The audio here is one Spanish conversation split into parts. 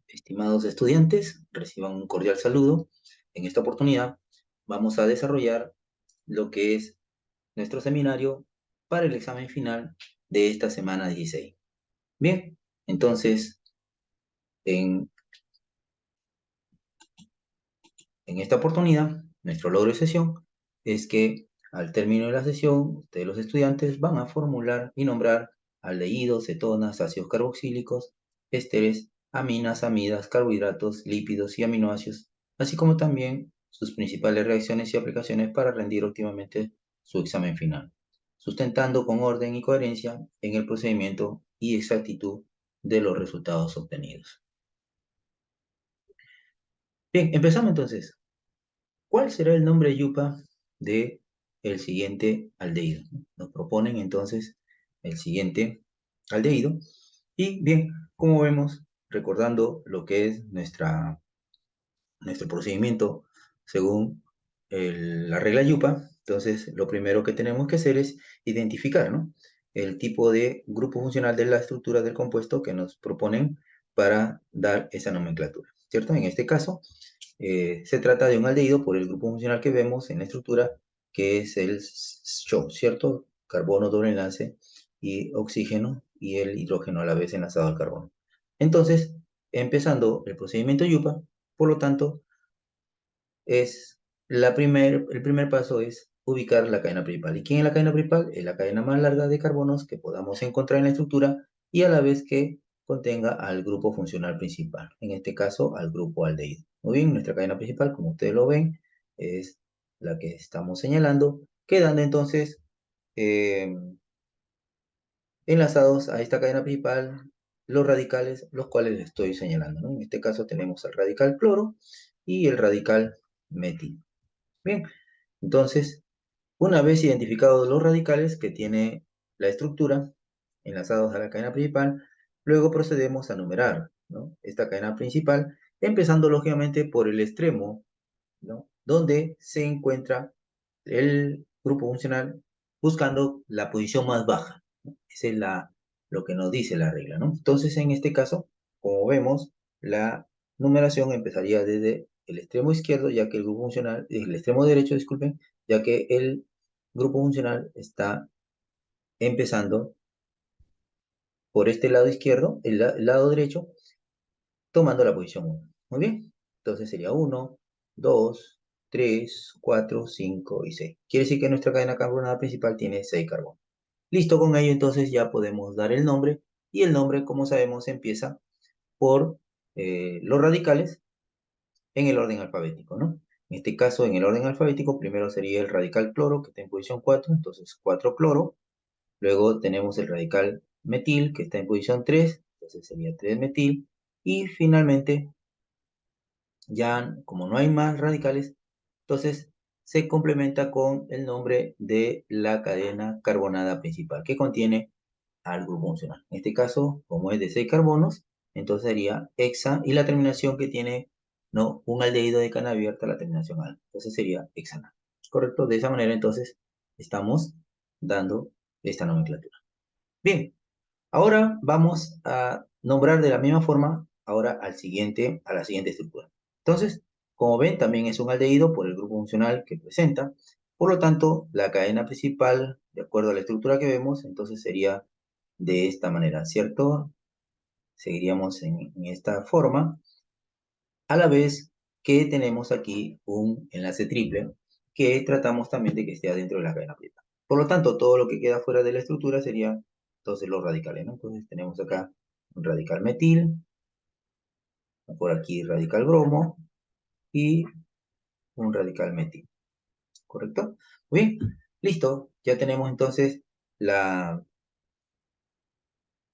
Estimados estudiantes, reciban un cordial saludo. En esta oportunidad vamos a desarrollar lo que es nuestro seminario para el examen final de esta semana 16. Bien, entonces, en, en esta oportunidad, nuestro logro de sesión es que al término de la sesión, ustedes los estudiantes van a formular y nombrar aldehídos, cetonas, ácidos carboxílicos, ésteres, aminas, amidas, carbohidratos, lípidos y aminoácidos, así como también sus principales reacciones y aplicaciones para rendir óptimamente su examen final, sustentando con orden y coherencia en el procedimiento y exactitud de los resultados obtenidos. Bien, empezamos entonces. ¿Cuál será el nombre yupa de el siguiente aldehído? Nos proponen entonces el siguiente aldehído. Y bien, como vemos, recordando lo que es nuestro procedimiento según la regla yupa, entonces lo primero que tenemos que hacer es identificar, ¿no?, el tipo de grupo funcional de la estructura del compuesto que nos proponen para dar esa nomenclatura, ¿cierto? En este caso, se trata de un aldehído por el grupo funcional que vemos en la estructura, que es el SHO, ¿cierto? Carbono doble enlace y oxígeno y el hidrógeno a la vez enlazado al carbono. Entonces, empezando el procedimiento yupa, por lo tanto, el primer paso es ubicar la cadena principal. ¿Y quién es la cadena principal? Es la cadena más larga de carbonos que podamos encontrar en la estructura y a la vez que contenga al grupo funcional principal, en este caso al grupo aldehído. Muy bien, nuestra cadena principal, como ustedes lo ven, es la que estamos señalando, quedando entonces eh, enlazados a esta cadena principal los radicales, los cuales les estoy señalando, ¿no? En este caso tenemos el radical cloro y el radical metil. Bien, entonces, una vez identificados los radicales que tiene la estructura enlazados a la cadena principal, luego procedemos a numerar, ¿no?, esta cadena principal, empezando lógicamente por el extremo, ¿no?, donde se encuentra el grupo funcional buscando la posición más baja, ¿no? Esa es lo que nos dice la regla, ¿no? Entonces, en este caso, como vemos, la numeración empezaría desde el extremo izquierdo, ya que el grupo funcional, el extremo derecho, disculpen, ya que el grupo funcional está empezando por este lado izquierdo, el lado derecho, tomando la posición 1. Muy bien, entonces sería 1, 2, 3, 4, 5 y 6. Quiere decir que nuestra cadena carbonada principal tiene 6 carbonos. Listo, con ello entonces ya podemos dar el nombre, y el nombre, como sabemos, empieza por los radicales en el orden alfabético, ¿no? En este caso, en el orden alfabético, primero sería el radical cloro, que está en posición 4, entonces 4 cloro. Luego tenemos el radical metil, que está en posición 3, entonces sería 3 metil. Y finalmente, ya como no hay más radicales, entonces se complementa con el nombre de la cadena carbonada principal, que contiene al grupo funcional. En este caso, como es de 6 carbonos, entonces sería hexa, y la terminación que tiene, no, un aldehído de cadena abierta, la terminación al. Entonces sería hexana. ¿Correcto? De esa manera, entonces, estamos dando esta nomenclatura. Bien, ahora vamos a nombrar de la misma forma ahora a la siguiente estructura. Entonces, como ven, también es un aldehído por el grupo funcional que presenta. Por lo tanto, la cadena principal, de acuerdo a la estructura que vemos, entonces sería de esta manera, ¿cierto? Seguiríamos en esta forma, a la vez que tenemos aquí un enlace triple que tratamos también de que esté dentro de la cadena principal. Por lo tanto, todo lo que queda fuera de la estructura sería entonces los radicales, ¿no? Entonces tenemos acá un radical metil, por aquí radical bromo y un radical metil, ¿correcto? Muy bien, listo. Ya tenemos entonces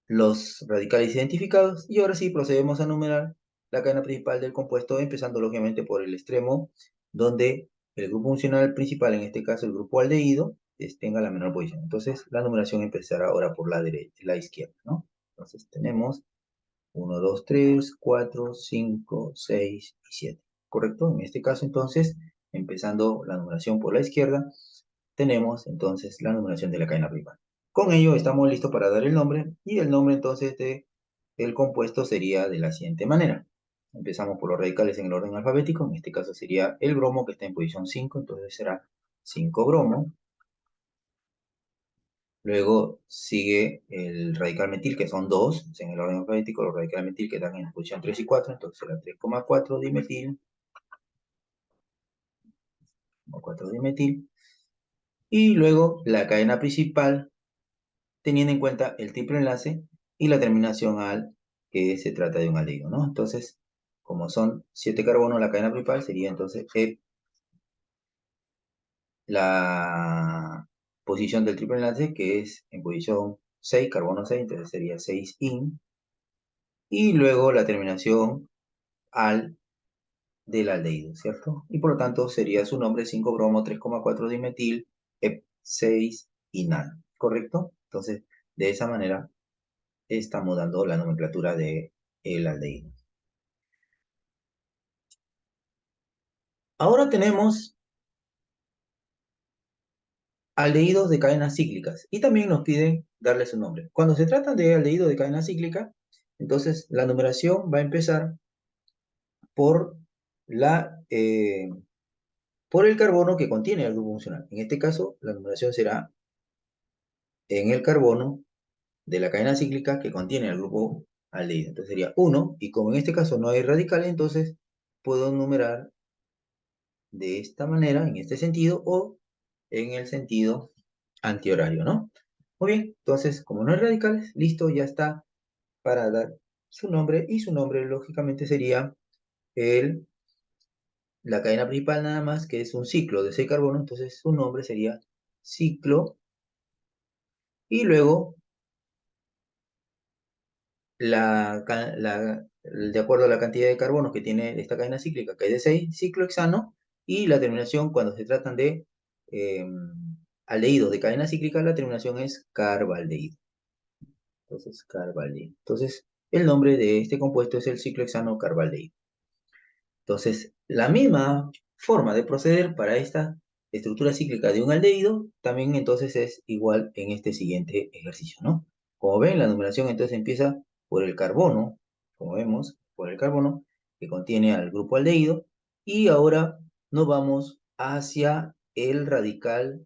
los radicales identificados, y ahora sí procedemos a numerar la cadena principal del compuesto, empezando lógicamente por el extremo donde el grupo funcional principal, en este caso el grupo aldehído, tenga la menor posición. Entonces la numeración empezará ahora por la derecha, la izquierda, ¿no? Entonces tenemos 1, 2, 3, 4, 5, 6 y 7. ¿Correcto? En este caso, entonces, empezando la numeración por la izquierda, tenemos entonces la numeración de la cadena principal. Con ello estamos listos para dar el nombre, y el nombre entonces del compuesto sería de la siguiente manera. Empezamos por los radicales en el orden alfabético. En este caso sería el bromo, que está en posición 5, entonces será 5 bromo. Luego sigue el radical metil, que son 2, en el orden alfabético. Los radicales metil que están en la posición 3 y 4, entonces será 3,4 dimetil. 4 dimetil. Y luego la cadena principal, teniendo en cuenta el triple enlace y la terminación al, que se trata de un aldehído, ¿no? Entonces, como son 7 carbonos, la cadena principal sería entonces la posición del triple enlace, que es en posición 6, carbono 6, entonces sería 6 in, y luego la terminación al del aldehído, ¿cierto? Y por lo tanto sería su nombre 5-bromo 3,4 dimetil ep 6 inal, ¿correcto? Entonces, de esa manera estamos dando la nomenclatura de el aldehído. Ahora tenemos aldehídos de cadenas cíclicas y también nos piden darle su nombre. Cuando se trata de aldehído de cadena cíclica, entonces la numeración va a empezar por, por el carbono que contiene el grupo funcional. En este caso, la numeración será en el carbono de la cadena cíclica que contiene el grupo aldehído. Entonces sería 1, y como en este caso no hay radicales, entonces puedo numerar de esta manera, en este sentido, o en el sentido antihorario, ¿no? Muy bien, entonces, como no hay radicales, listo, ya está para dar su nombre, y su nombre lógicamente sería la cadena principal nada más, que es un ciclo de 6 carbonos, entonces su nombre sería ciclo, y luego, de acuerdo a la cantidad de carbonos que tiene esta cadena cíclica, que es de 6, ciclohexano, y la terminación, cuando se tratan de eh, aldehídos de cadena cíclica, la terminación es carbaldehído. Entonces, carbaldehído. Entonces, el nombre de este compuesto es el ciclohexano carbaldehído. Entonces, la misma forma de proceder para esta estructura cíclica de un aldehído, también entonces es igual en este siguiente ejercicio, ¿no? Como ven, la numeración entonces empieza por el carbono, como vemos, por el carbono que contiene al grupo aldehído, y ahora nos vamos hacia el radical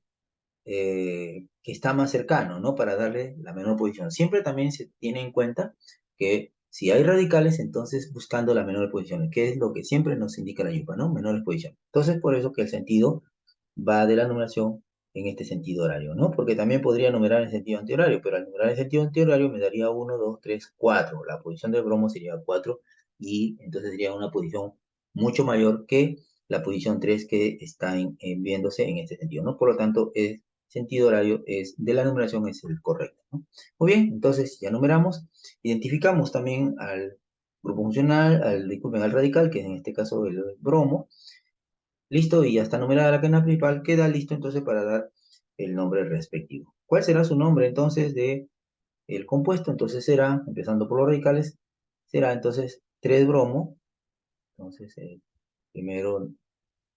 que está más cercano, ¿no? Para darle la menor posición. Siempre también se tiene en cuenta que si hay radicales, entonces buscando la menor posición, que es lo que siempre nos indica la yupa, ¿no? Menores posiciones. Entonces, por eso que el sentido va de la numeración en este sentido horario, ¿no? Porque también podría numerar en sentido antihorario, pero al numerar en sentido antihorario me daría 1, 2, 3, 4. La posición del bromo sería 4, y entonces sería una posición mucho mayor que la posición 3 que está viéndose en este sentido, ¿no? Por lo tanto, el sentido horario de la numeración es el correcto, ¿no? Muy bien, entonces ya numeramos, identificamos también al grupo funcional, disculpen, al radical, que en este caso el bromo. Listo, y ya está numerada la cadena principal, queda listo entonces para dar el nombre respectivo. ¿Cuál será su nombre entonces de el compuesto? Entonces será, empezando por los radicales, será entonces 3-bromo. Entonces, primero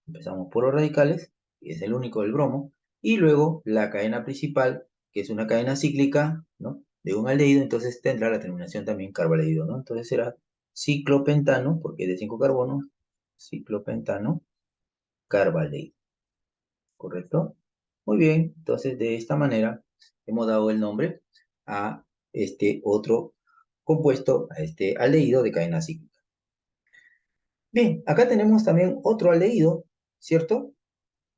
empezamos por los radicales, que es el único del bromo, y luego la cadena principal, que es una cadena cíclica, ¿no? De un aldehído, entonces tendrá la terminación también carbaldehído, ¿no? Entonces será ciclopentano, porque es de 5 carbonos, ciclopentano carbaldehído. ¿Correcto? Muy bien, entonces de esta manera hemos dado el nombre a este otro compuesto, a este aldehído de cadena cíclica. Bien, acá tenemos también otro aldehído, ¿cierto?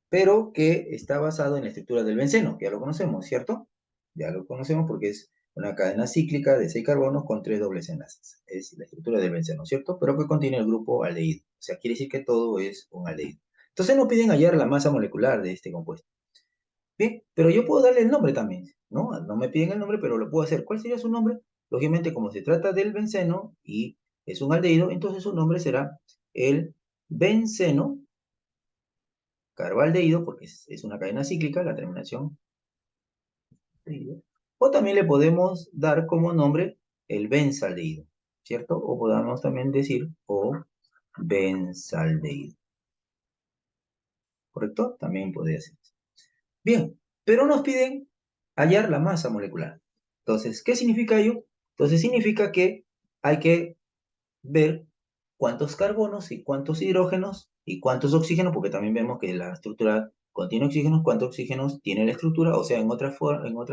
Pero que está basado en la estructura del benceno, que ya lo conocemos, ¿cierto? Ya lo conocemos porque es una cadena cíclica de 6 carbonos con 3 dobles enlaces. Es la estructura del benceno, ¿cierto? Pero que contiene el grupo aldehído. O sea, quiere decir que todo es un aldehído. Entonces nos piden hallar la masa molecular de este compuesto. Bien, pero yo puedo darle el nombre también, ¿no? No me piden el nombre, pero lo puedo hacer. ¿Cuál sería su nombre? Lógicamente, como se trata del benceno y es un aldehído, entonces su nombre será el benceno carbaldehído, porque es una cadena cíclica, la terminación. O también le podemos dar como nombre el benzaldehído, ¿cierto? O podamos también decir o benzaldehído, ¿correcto? También podría ser. Bien, pero nos piden hallar la masa molecular. Entonces, ¿qué significa ello? Entonces significa que hay que ver cuántos carbonos y cuántos hidrógenos y cuántos oxígenos, porque también vemos que la estructura contiene oxígenos, cuántos oxígenos tiene la estructura, o sea, en otras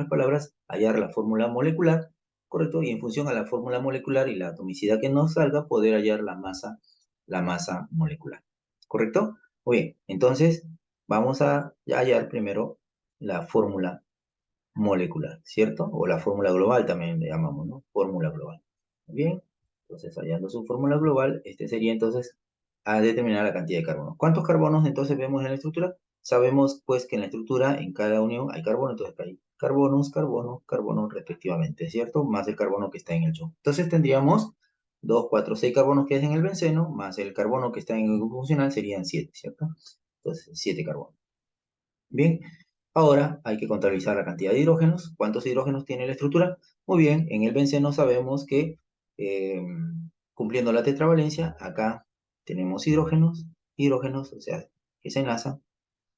palabras, hallar la fórmula molecular, ¿correcto? Y en función a la fórmula molecular y la atomicidad que nos salga, poder hallar la masa molecular, ¿correcto? Muy bien, entonces vamos a hallar primero la fórmula molecular, ¿cierto? O la fórmula global también le llamamos, ¿no? Fórmula global. Bien, entonces hallando su fórmula global, este sería entonces a determinar la cantidad de carbonos. ¿Cuántos carbonos entonces vemos en la estructura? Sabemos pues que en la estructura, en cada unión hay carbono, entonces hay carbonos, carbonos, carbonos respectivamente, ¿cierto? Más el carbono que está en el yodo. Entonces tendríamos 2, 4, 6 carbonos que es en el benceno, más el carbono que está en el grupo funcional serían 7, ¿cierto? Entonces 7 carbonos. Bien, ahora hay que contabilizar la cantidad de hidrógenos. ¿Cuántos hidrógenos tiene la estructura? Muy bien, en el benceno sabemos que eh, cumpliendo la tetravalencia, acá tenemos hidrógenos, hidrógenos, o sea, que se enlazan,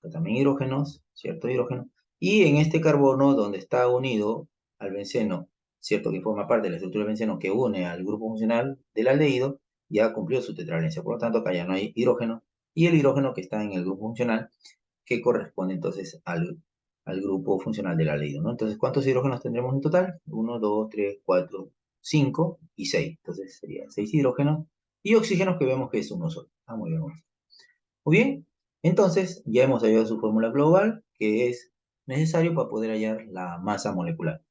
pero también hidrógenos, ¿cierto? Hidrógeno. Y en este carbono donde está unido al benceno, ¿cierto? Que forma parte de la estructura del benceno que une al grupo funcional del aldehído, ya cumplió su tetravalencia. Por lo tanto, acá ya no hay hidrógeno. Y el hidrógeno que está en el grupo funcional que corresponde entonces al grupo funcional del aldehído, ¿no? Entonces, ¿cuántos hidrógenos tendremos en total? 1, 2, 3, 4, 5 y 6. Entonces, serían 6 hidrógenos y oxígenos que vemos que es uno solo. Ah, muy bien. Muy bien. Entonces, ya hemos hallado su fórmula global, que es necesario para poder hallar la masa molecular.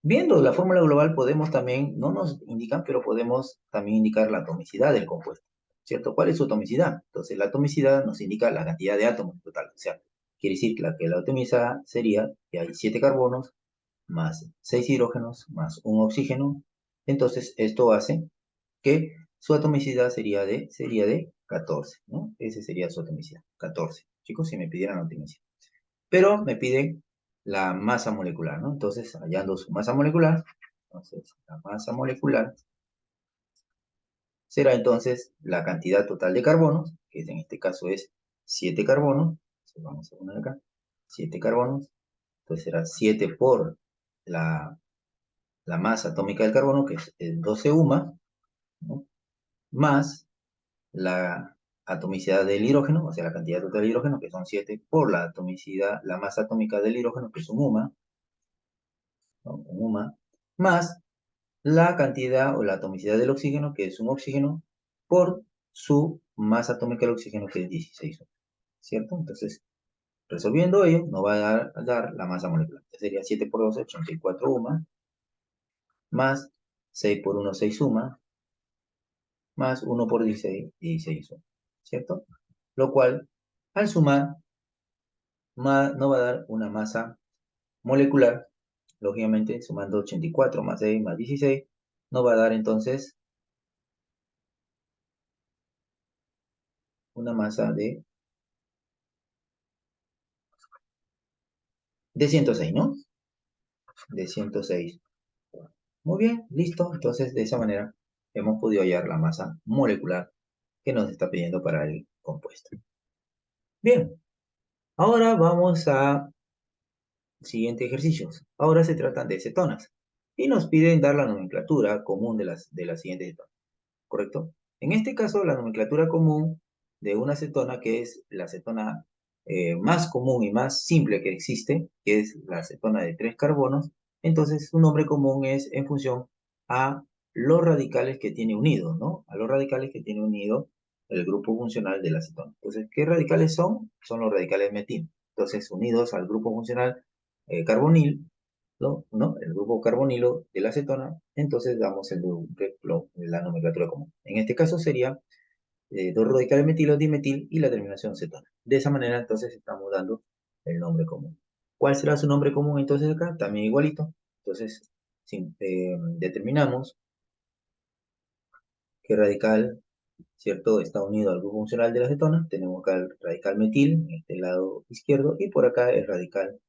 Viendo la fórmula global podemos también, no nos indican, pero podemos también indicar la atomicidad del compuesto, ¿cierto? ¿Cuál es su atomicidad? Entonces la atomicidad nos indica la cantidad de átomos en total, o sea, quiere decir que la atomizada sería que hay 7 carbonos más 6 hidrógenos más un oxígeno, entonces esto hace que su atomicidad sería de 14, ¿no? Ese sería su atomicidad, 14. Chicos, si me pidieran la atomicidad pero me piden la masa molecular, ¿no? Entonces, hallando su masa molecular, entonces la masa molecular será entonces la cantidad total de carbonos, que en este caso es 7 carbonos, entonces vamos a poner acá, 7 carbonos, entonces será 7 por la, la masa atómica del carbono, que es el 12 UMA, ¿no? Más la atomicidad del hidrógeno, o sea, la cantidad total de hidrógeno, que son 7, por la atomicidad, la masa atómica del hidrógeno, que es un UMA, ¿no? Un UMA, más la cantidad o la atomicidad del oxígeno, que es un oxígeno, por su masa atómica del oxígeno, que es 16, ¿cierto? Entonces, resolviendo ello, nos va a dar la masa molecular. Sería 7 por 12, 84 UMA, más 6 por 1, 6 UMA, más 1 por 16, 16 UMA, ¿cierto? Lo cual, al sumar, nos va a dar una masa molecular, lógicamente, sumando 84 más 6 más 16, nos va a dar entonces una masa de 106, ¿no? De 106. Muy bien, listo. Entonces, de esa manera hemos podido hallar la masa molecular que nos está pidiendo para el compuesto. Bien, ahora vamos a siguientes ejercicios. Ahora se tratan de cetonas y nos piden dar la nomenclatura común de las siguientes cetonas. ¿Correcto? En este caso, la nomenclatura común de una cetona, que es la cetona más común y más simple que existe, que es la cetona de 3 carbonos, entonces su nombre común es en función a los radicales que tiene unido, ¿no? A los radicales que tiene unido el grupo funcional de la cetona. Entonces, ¿qué radicales son? Son los radicales metil. Entonces, unidos al grupo funcional carbonil, ¿no? El grupo carbonilo de la acetona, entonces damos la nomenclatura común. En este caso sería dos radicales metilo, dimetil y la terminación cetona. De esa manera entonces estamos dando el nombre común. ¿Cuál será su nombre común entonces acá? También igualito. Entonces determinamos qué radical, ¿cierto? Está unido al grupo funcional de la acetona. Tenemos acá el radical metil en este lado izquierdo y por acá el radical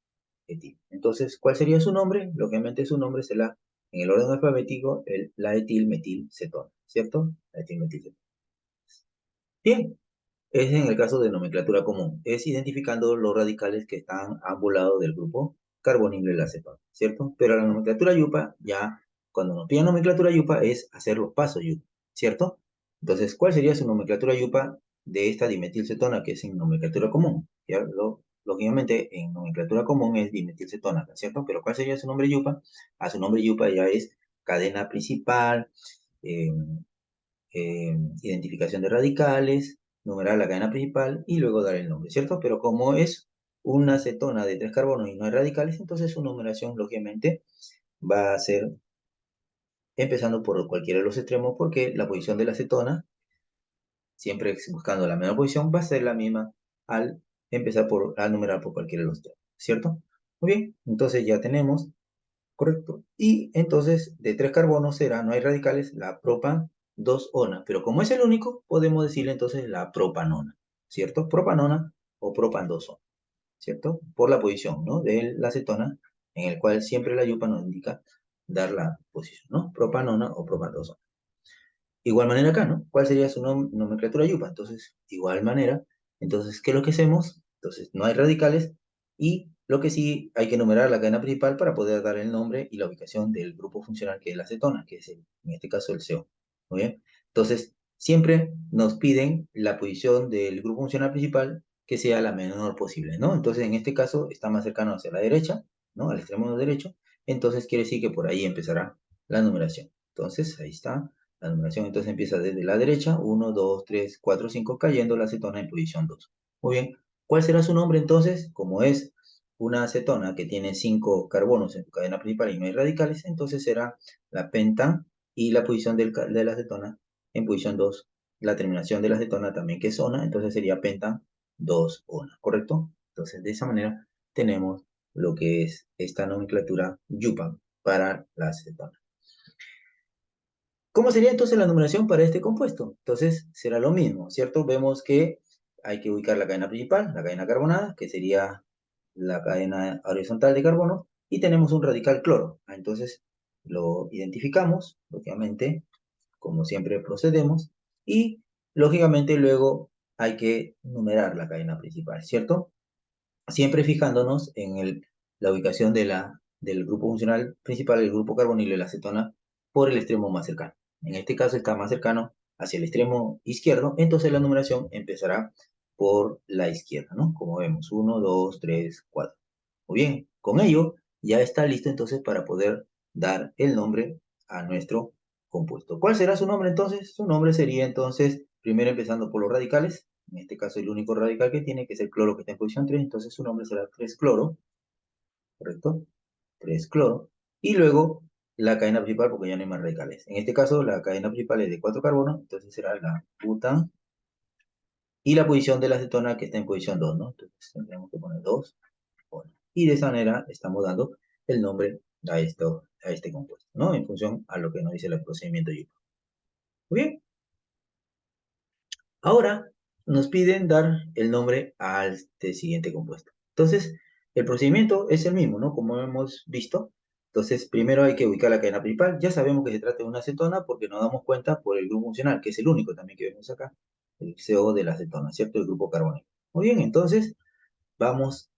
etil. Entonces, ¿cuál sería su nombre? Lógicamente su nombre será, en el orden alfabético, la etilmetilcetona, ¿cierto? La etilmetilcetona. Bien, es en el caso de nomenclatura común, es identificando los radicales que están a ambos lados del grupo carbonilo de la acetona, ¿cierto? Pero la nomenclatura yupa, ya, cuando nos piden nomenclatura yupa, es hacer los pasos yupa, ¿cierto? Entonces, ¿cuál sería su nomenclatura yupa de esta dimetilcetona que es en nomenclatura común? ¿Ya? Lógicamente, en nomenclatura común es dimetilcetona, ¿no es cierto? Pero ¿cuál sería su nombre yupa? A su nombre yupa ya es cadena principal, eh, identificación de radicales, numerar la cadena principal y luego dar el nombre, ¿cierto? Pero como es una cetona de 3 carbonos y no hay radicales, entonces su numeración, lógicamente, va a ser empezando por cualquiera de los extremos porque la posición de la cetona, siempre buscando la menor posición, va a ser la misma al empezar a numerar por cualquiera de los extremos, ¿cierto? Muy bien, entonces ya tenemos, correcto. Y entonces de 3 carbonos será, no hay radicales, la propan 2-ona. Pero como es el único, podemos decirle entonces la propanona, ¿cierto? Propanona o propan 2-ona, ¿cierto? Por la posición, ¿no? De la acetona, en el cual siempre la yupa nos indica dar la posición, ¿no? Propanona o propan 2-ona. Igual manera acá, ¿no? ¿Cuál sería su nomenclatura yupa? Entonces, igual manera. Entonces, ¿qué es lo que hacemos? Entonces, no hay radicales y lo que sí hay que numerar la cadena principal para poder dar el nombre y la ubicación del grupo funcional que es la acetona, que es en este caso el CO. ¿Muy bien? Entonces, siempre nos piden la posición del grupo funcional principal que sea la menor posible, ¿no? Entonces, en este caso, está más cercano hacia la derecha, ¿no? Al extremo derecho. Entonces, quiere decir que por ahí empezará la numeración. Entonces, ahí está. La numeración entonces empieza desde la derecha, 1, 2, 3, 4, 5, cayendo la acetona en posición 2. Muy bien, ¿cuál será su nombre entonces? Como es una acetona que tiene 5 carbonos en su cadena principal y no hay radicales, entonces será la penta y la posición de la acetona en posición 2. La terminación de la acetona también que es ona, entonces sería penta 2-ona, ¿correcto? Entonces de esa manera tenemos lo que es esta nomenclatura yupa para la acetona. ¿Cómo sería entonces la numeración para este compuesto? Entonces será lo mismo, ¿cierto? Vemos que hay que ubicar la cadena principal, la cadena carbonada, que sería la cadena horizontal de carbono, y tenemos un radical cloro. Entonces lo identificamos, lógicamente, como siempre procedemos, y lógicamente luego hay que numerar la cadena principal, ¿cierto? Siempre fijándonos en la ubicación del grupo funcional principal, el grupo carbonilo y la acetona, por el extremo más cercano. En este caso está más cercano hacia el extremo izquierdo, entonces la numeración empezará por la izquierda, ¿no? Como vemos, 1, 2, 3, 4. Muy bien, con ello ya está listo entonces para poder dar el nombre a nuestro compuesto. ¿Cuál será su nombre entonces? Su nombre sería entonces, primero empezando por los radicales, en este caso el único radical que tiene, que es el cloro que está en posición 3, entonces su nombre será 3-cloro, ¿correcto? 3-cloro. Y luego la cadena principal, porque ya no hay más radicales. En este caso la cadena principal es de 4 carbonos, entonces será la butan. Y la posición de la acetona que está en posición 2, ¿no? Entonces tendremos que poner 2. Y de esa manera estamos dando el nombre a este compuesto, ¿no? En función a lo que nos dice el procedimiento YUPA. Muy bien. Ahora nos piden dar el nombre a este siguiente compuesto. Entonces, el procedimiento es el mismo, ¿no? Como hemos visto. Entonces, primero hay que ubicar la cadena principal. Ya sabemos que se trata de una acetona porque nos damos cuenta por el grupo funcional, que es el único también que vemos acá, el CO de la acetona, ¿cierto? El grupo carbónico. Muy bien, entonces vamos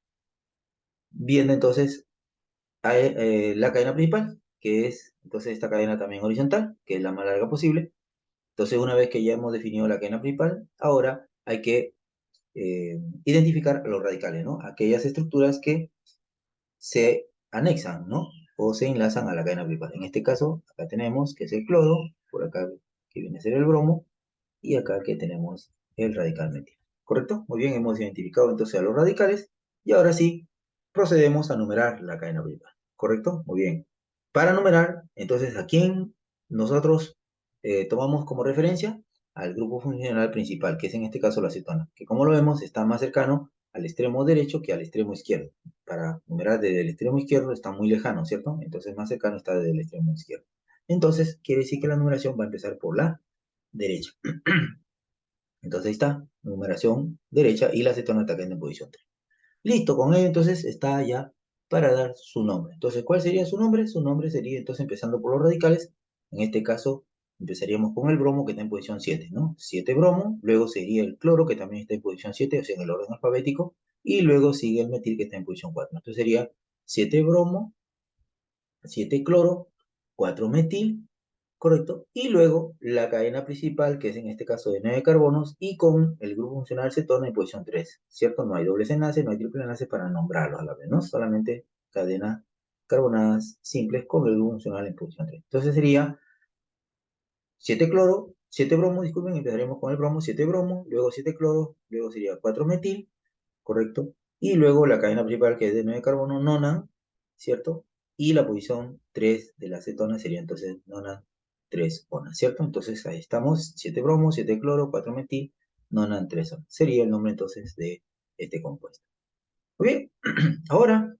viendo entonces la cadena principal, que es entonces esta cadena también horizontal, que es la más larga posible. Entonces, una vez que ya hemos definido la cadena principal, ahora hay que identificar los radicales, ¿no? Aquellas estructuras que se anexan, ¿no? O se enlazan a la cadena principal. En este caso, acá tenemos que es el cloro, por acá que viene a ser el bromo, y acá que tenemos el radical metil. ¿Correcto? Muy bien, hemos identificado entonces a los radicales y ahora sí procedemos a numerar la cadena principal. ¿Correcto? Muy bien. Para numerar, entonces, ¿a quién nosotros tomamos como referencia? Al grupo funcional principal, que es en este caso la acetona, que como lo vemos está más cercano al extremo derecho que al extremo izquierdo. Para numerar desde el extremo izquierdo está muy lejano, ¿cierto? Entonces más cercano está desde el extremo izquierdo. Entonces quiere decir que la numeración va a empezar por la derecha. Entonces ahí está, numeración derecha y la acetona está en posición 3. Listo, con ello entonces está ya para dar su nombre. Entonces, ¿cuál sería su nombre? Su nombre sería entonces empezando por los radicales. En este caso, empezaríamos con el bromo que está en posición 7, ¿no? 7 bromo, luego sería el cloro que también está en posición 7, o sea, en el orden alfabético, y luego sigue el metil que está en posición 4. Entonces sería 7 bromo, 7 cloro, 4 metil, ¿correcto? Y luego la cadena principal, que es en este caso de 9 carbonos, y con el grupo funcional cetona en posición 3, ¿cierto? No hay dobles enlaces, no hay triple enlace para nombrarlos a la vez, ¿no? Solamente cadenas carbonadas simples con el grupo funcional en posición 3. Entonces sería 7 cloro, 7 bromo, disculpen, empezaremos con el bromo, 7 bromo, luego 7 cloro, luego sería 4 metil, ¿correcto? Y luego la cadena principal que es de 9 carbono, nonan, ¿cierto? Y la posición 3 de la cetona sería entonces nonan 3 ona, ¿cierto? Entonces ahí estamos, 7 bromo, 7 cloro, 4 metil, nonan 3 ona. Sería el nombre entonces de este compuesto. Muy bien, ahora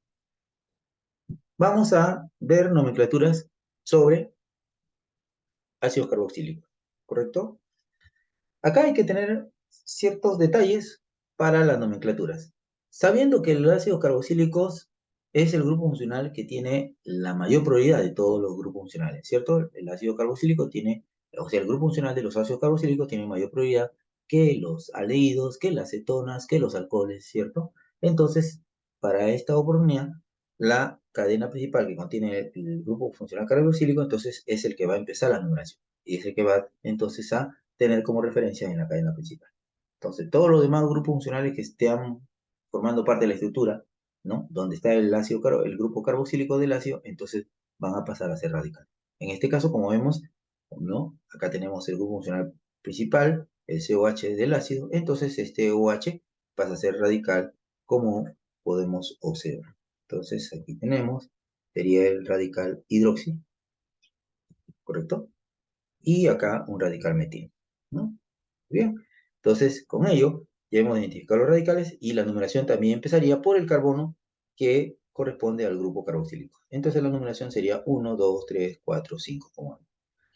vamos a ver nomenclaturas sobre ácidos carboxílicos, ¿correcto? Acá hay que tener ciertos detalles para las nomenclaturas. Sabiendo que el ácido carboxílicos es el grupo funcional que tiene la mayor probabilidad de todos los grupos funcionales, ¿cierto? El ácido carboxílico tiene, o sea, el grupo funcional de los ácidos carboxílicos tiene mayor probabilidad que los aldehídos, que las cetonas, que los alcoholes, ¿cierto? Entonces, para esta oportunidad, la cadena principal que contiene el grupo funcional carboxílico, entonces es el que va a empezar la numeración y es el que va entonces a tener como referencia en la cadena principal. Entonces, todos los demás grupos funcionales que estén formando parte de la estructura, ¿no? Donde está el ácido, el grupo carboxílico del ácido, entonces van a pasar a ser radicales. En este caso, como vemos, ¿no? Acá tenemos el grupo funcional principal, el COH del ácido, entonces este OH pasa a ser radical, como podemos observar. Entonces, aquí tenemos, sería el radical hidroxi, ¿correcto? Y acá un radical metil, ¿no? Bien, entonces con ello ya hemos identificado los radicales y la numeración también empezaría por el carbono que corresponde al grupo carboxílico. Entonces la numeración sería 1, 2, 3, 4, 5, como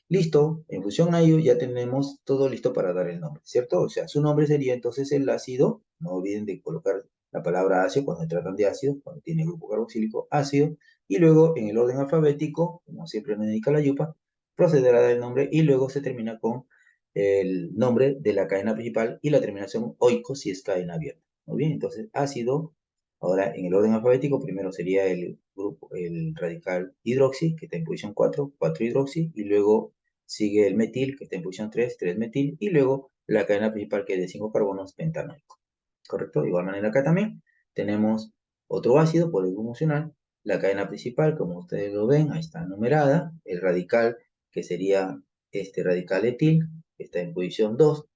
listo, en función a ello ya tenemos todo listo para dar el nombre, ¿cierto? O sea, su nombre sería entonces el ácido, no olviden de colocar la palabra ácido cuando se tratan de ácido, cuando tiene grupo carboxílico, ácido, y luego en el orden alfabético, como siempre me dedica la yupa, procederá a dar el nombre y luego se termina con el nombre de la cadena principal y la terminación oico si es cadena abierta. Muy bien, entonces ácido, ahora en el orden alfabético, primero sería el grupo, el radical hidroxi, que está en posición 4, 4 hidroxi, y luego sigue el metil, que está en posición 3, 3 metil, y luego la cadena principal que es de 5 carbonos pentanoico. ¿Correcto? De igual manera acá también tenemos otro ácido por el grupo funcional, la cadena principal, como ustedes lo ven, ahí está numerada, el radical, que sería este radical etil, que está en posición 2,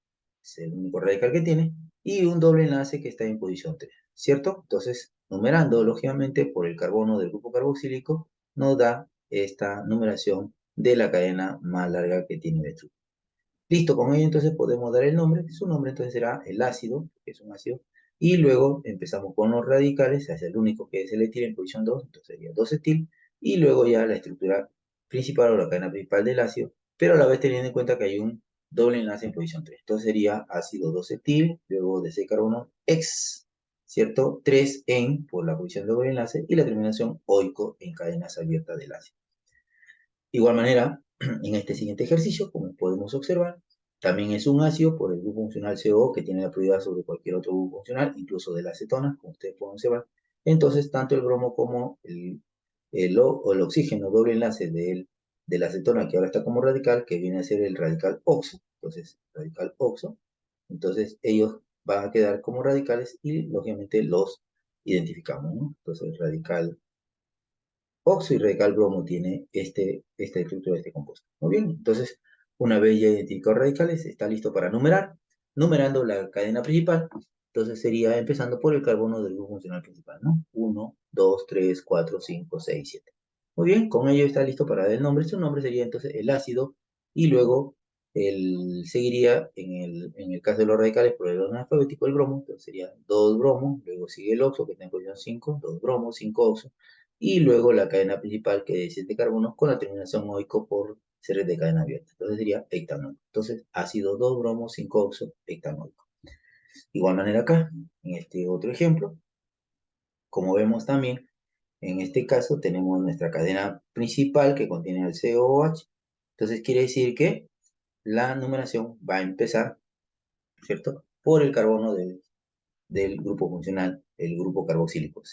es el único radical que tiene, y un doble enlace que está en posición 3, ¿cierto? Entonces, numerando, lógicamente, por el carbono del grupo carboxílico, nos da esta numeración de la cadena más larga que tiene la estructura. Listo, con ello entonces podemos dar el nombre. Su nombre entonces será el ácido, que es un ácido. Y luego empezamos con los radicales, se hace el único que es el etil en posición 2, entonces sería 2-etil. Y luego ya la estructura principal o la cadena principal del ácido, pero a la vez teniendo en cuenta que hay un doble enlace en posición 3. Entonces sería ácido 2-etil, luego de ese carbono ex, ¿cierto? 3-en por la posición de doble enlace y la terminación oico en cadenas abiertas del ácido. De igual manera, en este siguiente ejercicio, como podemos observar, también es un ácido por el grupo funcional CO que tiene la prioridad sobre cualquier otro grupo funcional, incluso de la acetona, como ustedes pueden observar. Entonces, tanto el bromo como el oxígeno doble enlace de la acetona, que ahora está como radical, que viene a ser el radical oxo. Entonces, radical oxo. Entonces, ellos van a quedar como radicales y, lógicamente, los identificamos, ¿no? Entonces, el radical oxo y radical bromo tiene esta estructura de este compuesto. Muy bien, entonces una vez ya identificado radicales, está listo para numerar. Numerando la cadena principal, entonces sería empezando por el carbono del grupo funcional principal, ¿no? 1, 2, 3, 4, 5, 6, 7. Muy bien, con ello está listo para dar el nombre. Su nombre sería entonces el ácido y luego seguiría en el caso de los radicales por el orden alfabético el bromo, entonces sería 2 bromo, luego sigue el oxo que está en posición 5, 2 bromo, 5 oxo, y luego la cadena principal que es 7 carbonos con la terminación oico por series de cadena abierta. Entonces sería hectanoico. Entonces ácido 2 bromo 5 oxo hectanoico. Igual manera acá, en este otro ejemplo, como vemos también, en este caso tenemos nuestra cadena principal que contiene el COOH. Entonces quiere decir que la numeración va a empezar, ¿cierto? Por el carbono del grupo funcional, el grupo carboxílico,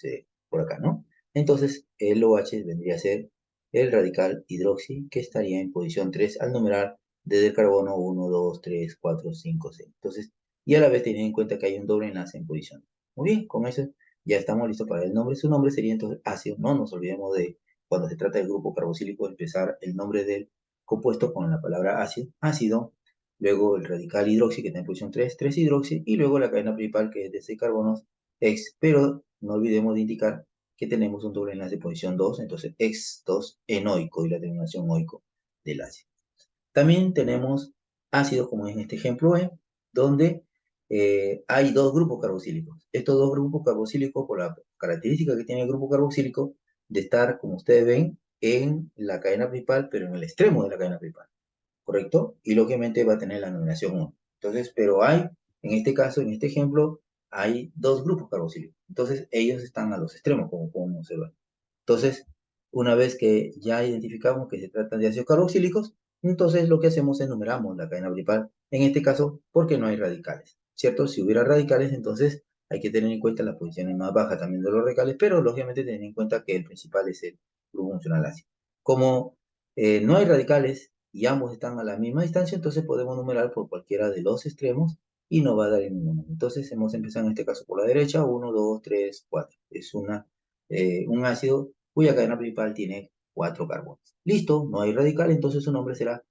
por acá, ¿no? Entonces el OH vendría a ser el radical hidroxi, que estaría en posición 3 al numerar desde el carbono 1, 2, 3, 4, 5, 6. Entonces, y a la vez teniendo en cuenta que hay un doble enlace en posición. Muy bien, con eso ya estamos listos para el nombre. Su nombre sería entonces ácido. No nos olvidemos de, cuando se trata del grupo carboxílico, empezar el nombre del compuesto con la palabra ácido, ácido, luego el radical hidroxi, que está en posición 3, 3 hidroxi, y luego la cadena principal, que es de 6 carbonos, X. Pero no olvidemos de indicar que tenemos un doble enlace de posición 2, entonces X2 enoico y la terminación oico del ácido. También tenemos ácidos, como en este ejemplo E, donde hay dos grupos carboxílicos. Estos dos grupos carboxílicos, por la característica que tiene el grupo carboxílico, de estar, como ustedes ven, en la cadena principal, pero en el extremo de la cadena principal, ¿correcto? Y lógicamente va a tener la numeración 1. Entonces, pero hay, en este caso, en este ejemplo, hay dos grupos carboxílicos. Entonces, ellos están a los extremos, como podemos observar. Entonces, una vez que ya identificamos que se trata de ácidos carboxílicos, entonces lo que hacemos es numeramos la cadena principal, en este caso porque no hay radicales, ¿cierto? Si hubiera radicales, entonces hay que tener en cuenta las posiciones más bajas también de los radicales, pero lógicamente tener en cuenta que el principal es el grupo funcional ácido. Como no hay radicales y ambos están a la misma distancia, entonces podemos numerar por cualquiera de los extremos y no va a dar en ninguno. Entonces hemos empezado en este caso por la derecha, 1, 2, 3, 4. Es un ácido cuya cadena principal tiene 4 carbonos. Listo, no hay radical, entonces su nombre será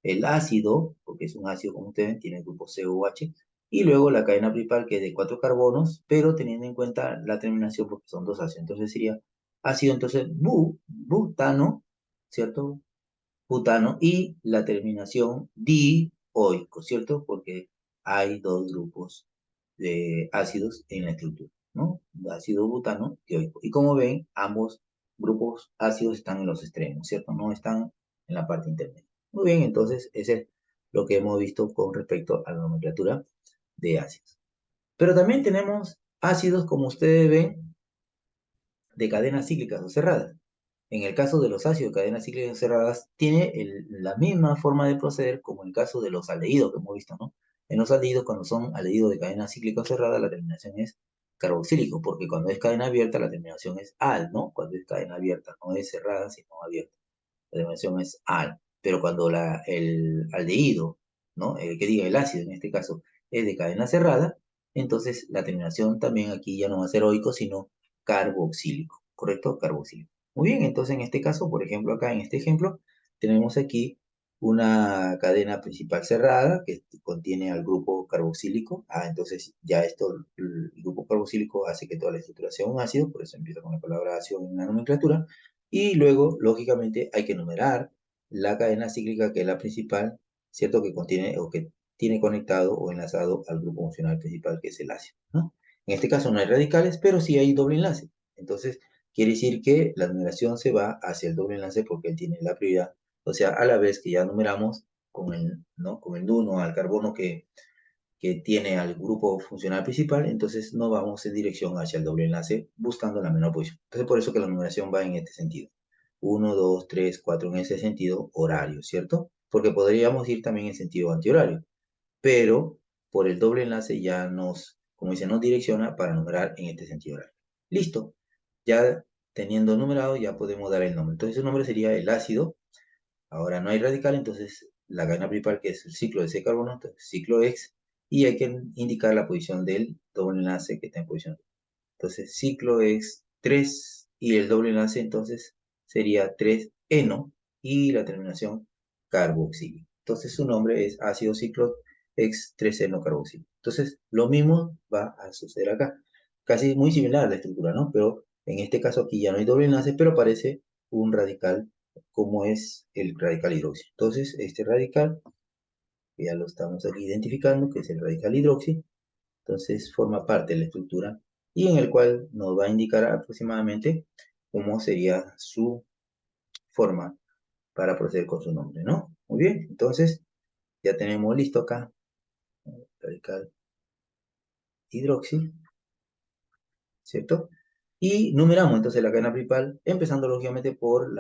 el ácido, porque es un ácido, como ustedes ven, tiene el grupo COH, y luego la cadena principal que es de 4 carbonos, pero teniendo en cuenta la terminación porque son dos ácidos. Entonces sería ácido, entonces, butano, ¿cierto? Butano, y la terminación dioico, ¿cierto? Porque hay dos grupos de ácidos en la estructura, ¿no? Ácido butano dioico. Y como ven, ambos grupos ácidos están en los extremos, ¿cierto? No están en la parte intermedia. Muy bien, entonces ese es lo que hemos visto con respecto a la nomenclatura de ácidos. Pero también tenemos ácidos, como ustedes ven, de cadenas cíclicas o cerradas. En el caso de los ácidos de cadenas cíclicas cerradas, tiene la misma forma de proceder como en el caso de los aldehídos que hemos visto, ¿no? En los aldehídos, cuando son aldehídos de cadena cíclica o cerrada, la terminación es carboxílico, porque cuando es cadena abierta, la terminación es al, ¿no? Cuando es cadena abierta, no es cerrada, sino abierta. La terminación es al. Pero cuando el aldehído, ¿no? El que diga el ácido en este caso, es de cadena cerrada, entonces la terminación también aquí ya no va a ser oico, sino carboxílico, ¿correcto? Carboxílico. Muy bien, entonces en este caso, por ejemplo, acá en este ejemplo, tenemos aquí una cadena principal cerrada que contiene al grupo carboxílico. Entonces ya esto, el grupo carboxílico hace que toda la estructura sea un ácido, por eso empieza con la palabra ácido en la nomenclatura. Y luego, lógicamente, hay que numerar la cadena cíclica que es la principal, ¿cierto? Que contiene o que tiene conectado o enlazado al grupo funcional principal que es el ácido, ¿no? En este caso no hay radicales, pero sí hay doble enlace. Entonces, quiere decir que la numeración se va hacia el doble enlace porque él tiene la prioridad. O sea, a la vez que ya numeramos con el, ¿no? Con el DUNO al carbono que tiene al grupo funcional principal, entonces no vamos en dirección hacia el doble enlace buscando la menor posición. Entonces, por eso que la numeración va en este sentido. 1, 2, 3, 4 en ese sentido horario, ¿cierto? Porque podríamos ir también en sentido antihorario, pero por el doble enlace ya nos, como dice, nos direcciona para numerar en este sentido horario. Listo. Ya teniendo numerado, ya podemos dar el nombre. Entonces, el nombre sería el ácido. Ahora no hay radical, entonces la cadena principal, que es el ciclo de ese carbono, entonces ciclo X, y hay que indicar la posición del doble enlace que está en posición. Entonces, ciclo es 3 y el doble enlace entonces sería 3-eno y la terminación carboxílico. Entonces, su nombre es ácido ciclo X3-eno carboxílico. Entonces, lo mismo va a suceder acá. Casi muy similar a la estructura, ¿no? Pero en este caso aquí ya no hay doble enlace, pero aparece un radical como es el radical hidroxi. Entonces, este radical, que ya lo estamos aquí identificando, que es el radical hidroxi, entonces forma parte de la estructura y en el cual nos va a indicar aproximadamente cómo sería su forma para proceder con su nombre, ¿no? Muy bien, entonces ya tenemos listo acá radical hidroxi, ¿cierto? Y numeramos entonces la cadena principal, empezando lógicamente por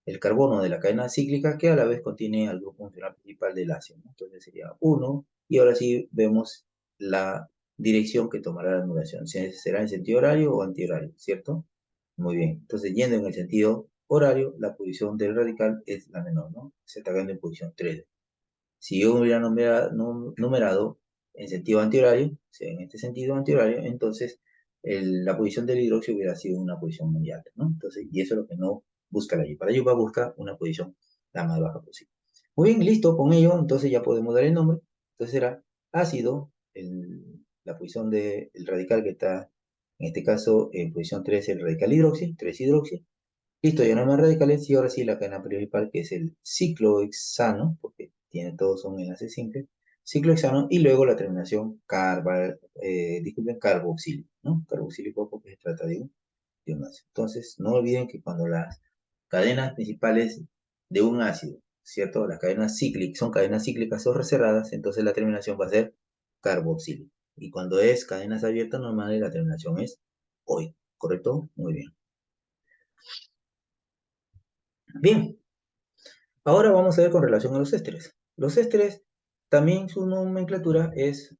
el carbono de la cadena cíclica, que a la vez contiene al grupo funcional principal del ácido, ¿no? Entonces sería 1, y ahora sí vemos la dirección que tomará la numeración. ¿Será en sentido horario o antihorario? ¿Cierto? Muy bien. Entonces, yendo en el sentido horario, la posición del radical es la menor, ¿no? Se está quedando en posición 3. Si yo hubiera numerado en sentido antihorario, o sea, en este sentido antihorario, entonces la posición del hidróxido hubiera sido una posición muy alta, ¿no? Entonces, y eso es lo que no busca la Y. Para ello va a buscar una posición la más baja posible. Muy bien, listo, con ello, entonces ya podemos dar el nombre. Entonces será ácido, la posición del radical que está, en este caso, en posición 3, el radical hidroxi, 3 hidroxi. Listo, ya no hay más radicales y ahora sí la cadena principal que es el ciclohexano, porque todos son enlaces simples, ciclohexano y luego la terminación disculpen, carboxílico, ¿no? Carboxílico porque se trata de un ácido. Entonces, no olviden que cuando las cadenas principales de un ácido, ¿cierto? Las cadenas cíclicas son cadenas cíclicas o recerradas, entonces la terminación va a ser carboxílico. Y cuando es cadenas abiertas normales, la terminación es OI, ¿correcto? Muy bien. Bien, ahora vamos a ver con relación a los ésteres. Los ésteres, también su nomenclatura es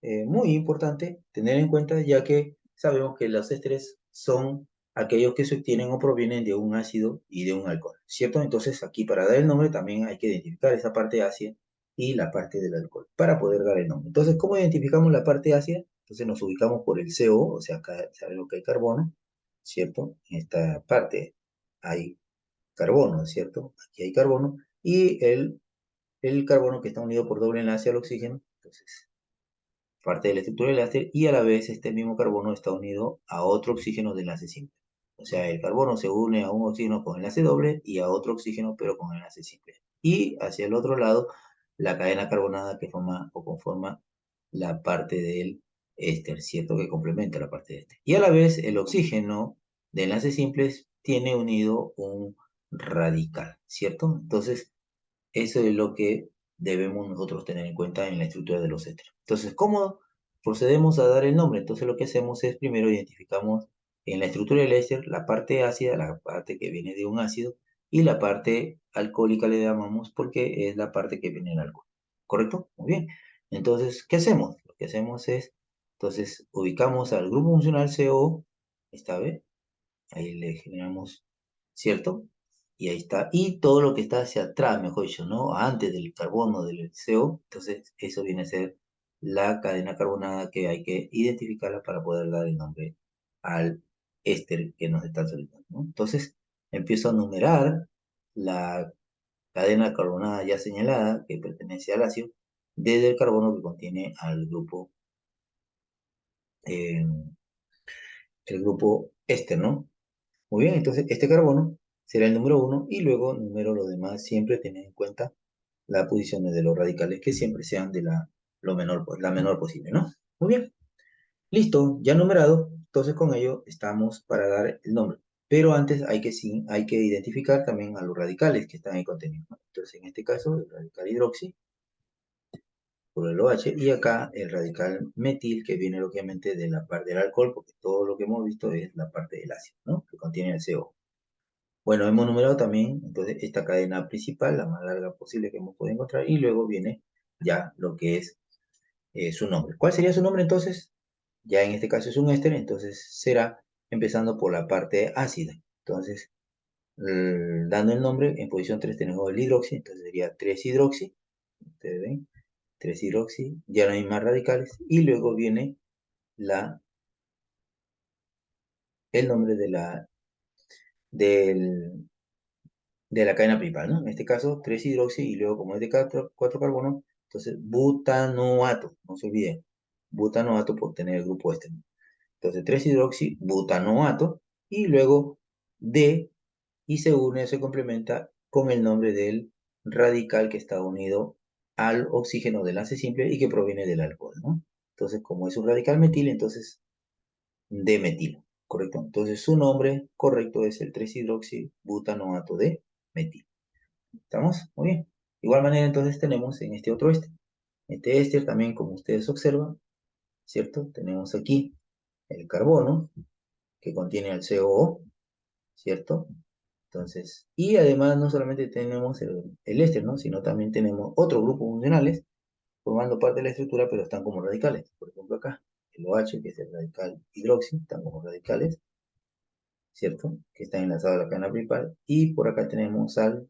muy importante tener en cuenta, ya que sabemos que los ésteres son aquellos que se obtienen o provienen de un ácido y de un alcohol, ¿cierto? Entonces aquí para dar el nombre también hay que identificar esa parte ácida y la parte del alcohol para poder dar el nombre. Entonces, ¿cómo identificamos la parte ácida? Entonces nos ubicamos por el CO, o sea, acá sabemos que hay carbono, ¿cierto? En esta parte hay carbono, ¿cierto? Aquí hay carbono y el carbono que está unido por doble enlace al oxígeno, entonces parte de la estructura del éster y a la vez este mismo carbono está unido a otro oxígeno de enlace simple. O sea, el carbono se une a un oxígeno con enlace doble y a otro oxígeno pero con enlace simple. Y hacia el otro lado, la cadena carbonada que forma o conforma la parte del éster, ¿cierto? Que complementa la parte de éster. Y a la vez, el oxígeno de enlaces simples tiene unido un radical, ¿cierto? Entonces, eso es lo que debemos nosotros tener en cuenta en la estructura de los ésteres. Entonces, ¿cómo procedemos a dar el nombre? Entonces, lo que hacemos es primero identificamos en la estructura del éster la parte ácida, la parte que viene de un ácido, y la parte alcohólica le llamamos porque es la parte que viene del alcohol. ¿Correcto? Muy bien. Entonces, ¿qué hacemos? Lo que hacemos es, entonces, ubicamos al grupo funcional CO, esta vez, ahí le generamos, ¿cierto? Y ahí está. Y todo lo que está hacia atrás, mejor dicho, ¿no? Antes del carbono, del CO, entonces eso viene a ser la cadena carbonada que hay que identificarla para poder dar el nombre al éster que nos está solicitando, ¿no? Entonces, empiezo a numerar la cadena carbonada ya señalada, que pertenece al ácido, desde el carbono que contiene al grupo, eh, el grupo éster, ¿no? Muy bien, entonces este carbono será el número 1 y luego número los demás, siempre tener en cuenta las posiciones de los radicales que siempre sean de la menor posible, ¿no? Muy bien, listo, ya numerado, entonces con ello estamos para dar el nombre. Pero antes sí, hay que identificar también a los radicales que están ahí contenidos, ¿no? Entonces en este caso el radical hidroxi por el OH y acá el radical metil que viene obviamente de la parte del alcohol porque todo lo que hemos visto es la parte del ácido, ¿no? Que contiene el CO. Bueno, hemos numerado también, entonces, esta cadena principal, la más larga posible que hemos podido encontrar, y luego viene ya lo que es su nombre. ¿Cuál sería su nombre entonces? Ya en este caso es un éster, entonces será empezando por la parte ácida. Entonces, dando el nombre, en posición 3 tenemos el hidroxi, entonces sería 3-hidroxi. Ustedes ven, 3-hidroxi, ya no hay más radicales, y luego viene el nombre del, de la cadena principal, ¿no? En este caso, 3-hidroxi y luego como es de 4 carbonos, entonces butanoato, no se olviden, butanoato por tener el grupo este, ¿no? Entonces 3-hidroxi, butanoato y luego D y se une, se complementa con el nombre del radical que está unido al oxígeno de enlace simple y que proviene del alcohol, ¿no? Entonces, como es un radical metil, entonces D metilo, ¿correcto? Entonces, su nombre correcto es el 3-hidroxibutanoato de metil. ¿Estamos? Muy bien. De igual manera, entonces tenemos en este otro éster. Este éster también, como ustedes observan, ¿cierto? Tenemos aquí el carbono, que contiene el COO, ¿cierto? Entonces, y además no solamente tenemos el éster, ¿no? Sino también tenemos otros grupos funcionales formando parte de la estructura, pero están como radicales. Por ejemplo, acá, el OH, que es el radical hidroxi, están como radicales, ¿cierto? Que está enlazado a la cadena principal. Y por acá tenemos al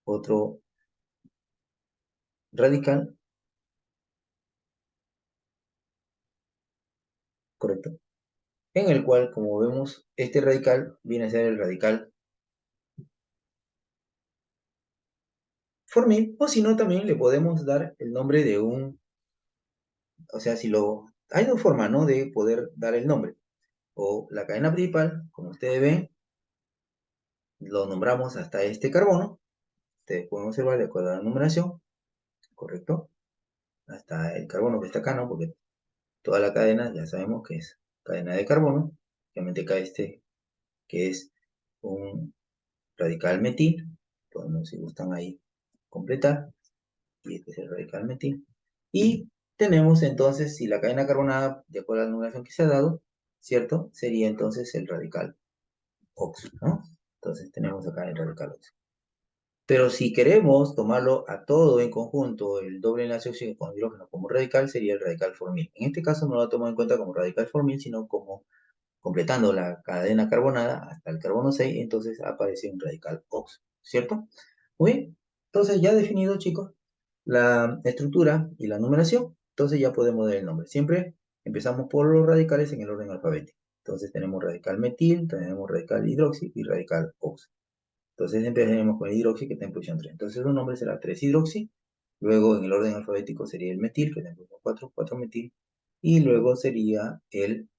otro radical, ¿correcto? En el cual, como vemos, este radical viene a ser el radical formil, o si no, también le podemos dar el nombre de un, o sea, si lo, hay dos formas, ¿no? De poder dar el nombre. O la cadena principal, como ustedes ven, lo nombramos hasta este carbono. Ustedes pueden observar de acuerdo a la numeración, ¿correcto? Hasta el carbono que está acá, ¿no? Porque toda la cadena ya sabemos que es cadena de carbono. Obviamente acá este, que es un radical metil. Podemos, si gustan ahí, completar. Y este es el radical metil. Y tenemos entonces, si la cadena carbonada, de acuerdo a la numeración que se ha dado, ¿cierto? Sería entonces el radical oxo, ¿no? Entonces tenemos acá el radical oxo. Pero si queremos tomarlo a todo en conjunto, el doble enlace oxígeno con hidrógeno como radical, sería el radical formil. En este caso no lo tomo en cuenta como radical formil, sino como completando la cadena carbonada hasta el carbono 6, entonces aparece un radical oxo, ¿cierto? Muy bien, entonces ya definido, chicos, la estructura y la numeración, entonces ya podemos dar el nombre. Siempre empezamos por los radicales en el orden alfabético. Entonces tenemos radical metil, tenemos radical hidroxi y radical oxo. Entonces empezaremos con el hidroxi que está en posición 3. Entonces su nombre será 3-hidroxi. Luego en el orden alfabético sería el metil, que está en posición 4, 4-metil. Y luego sería el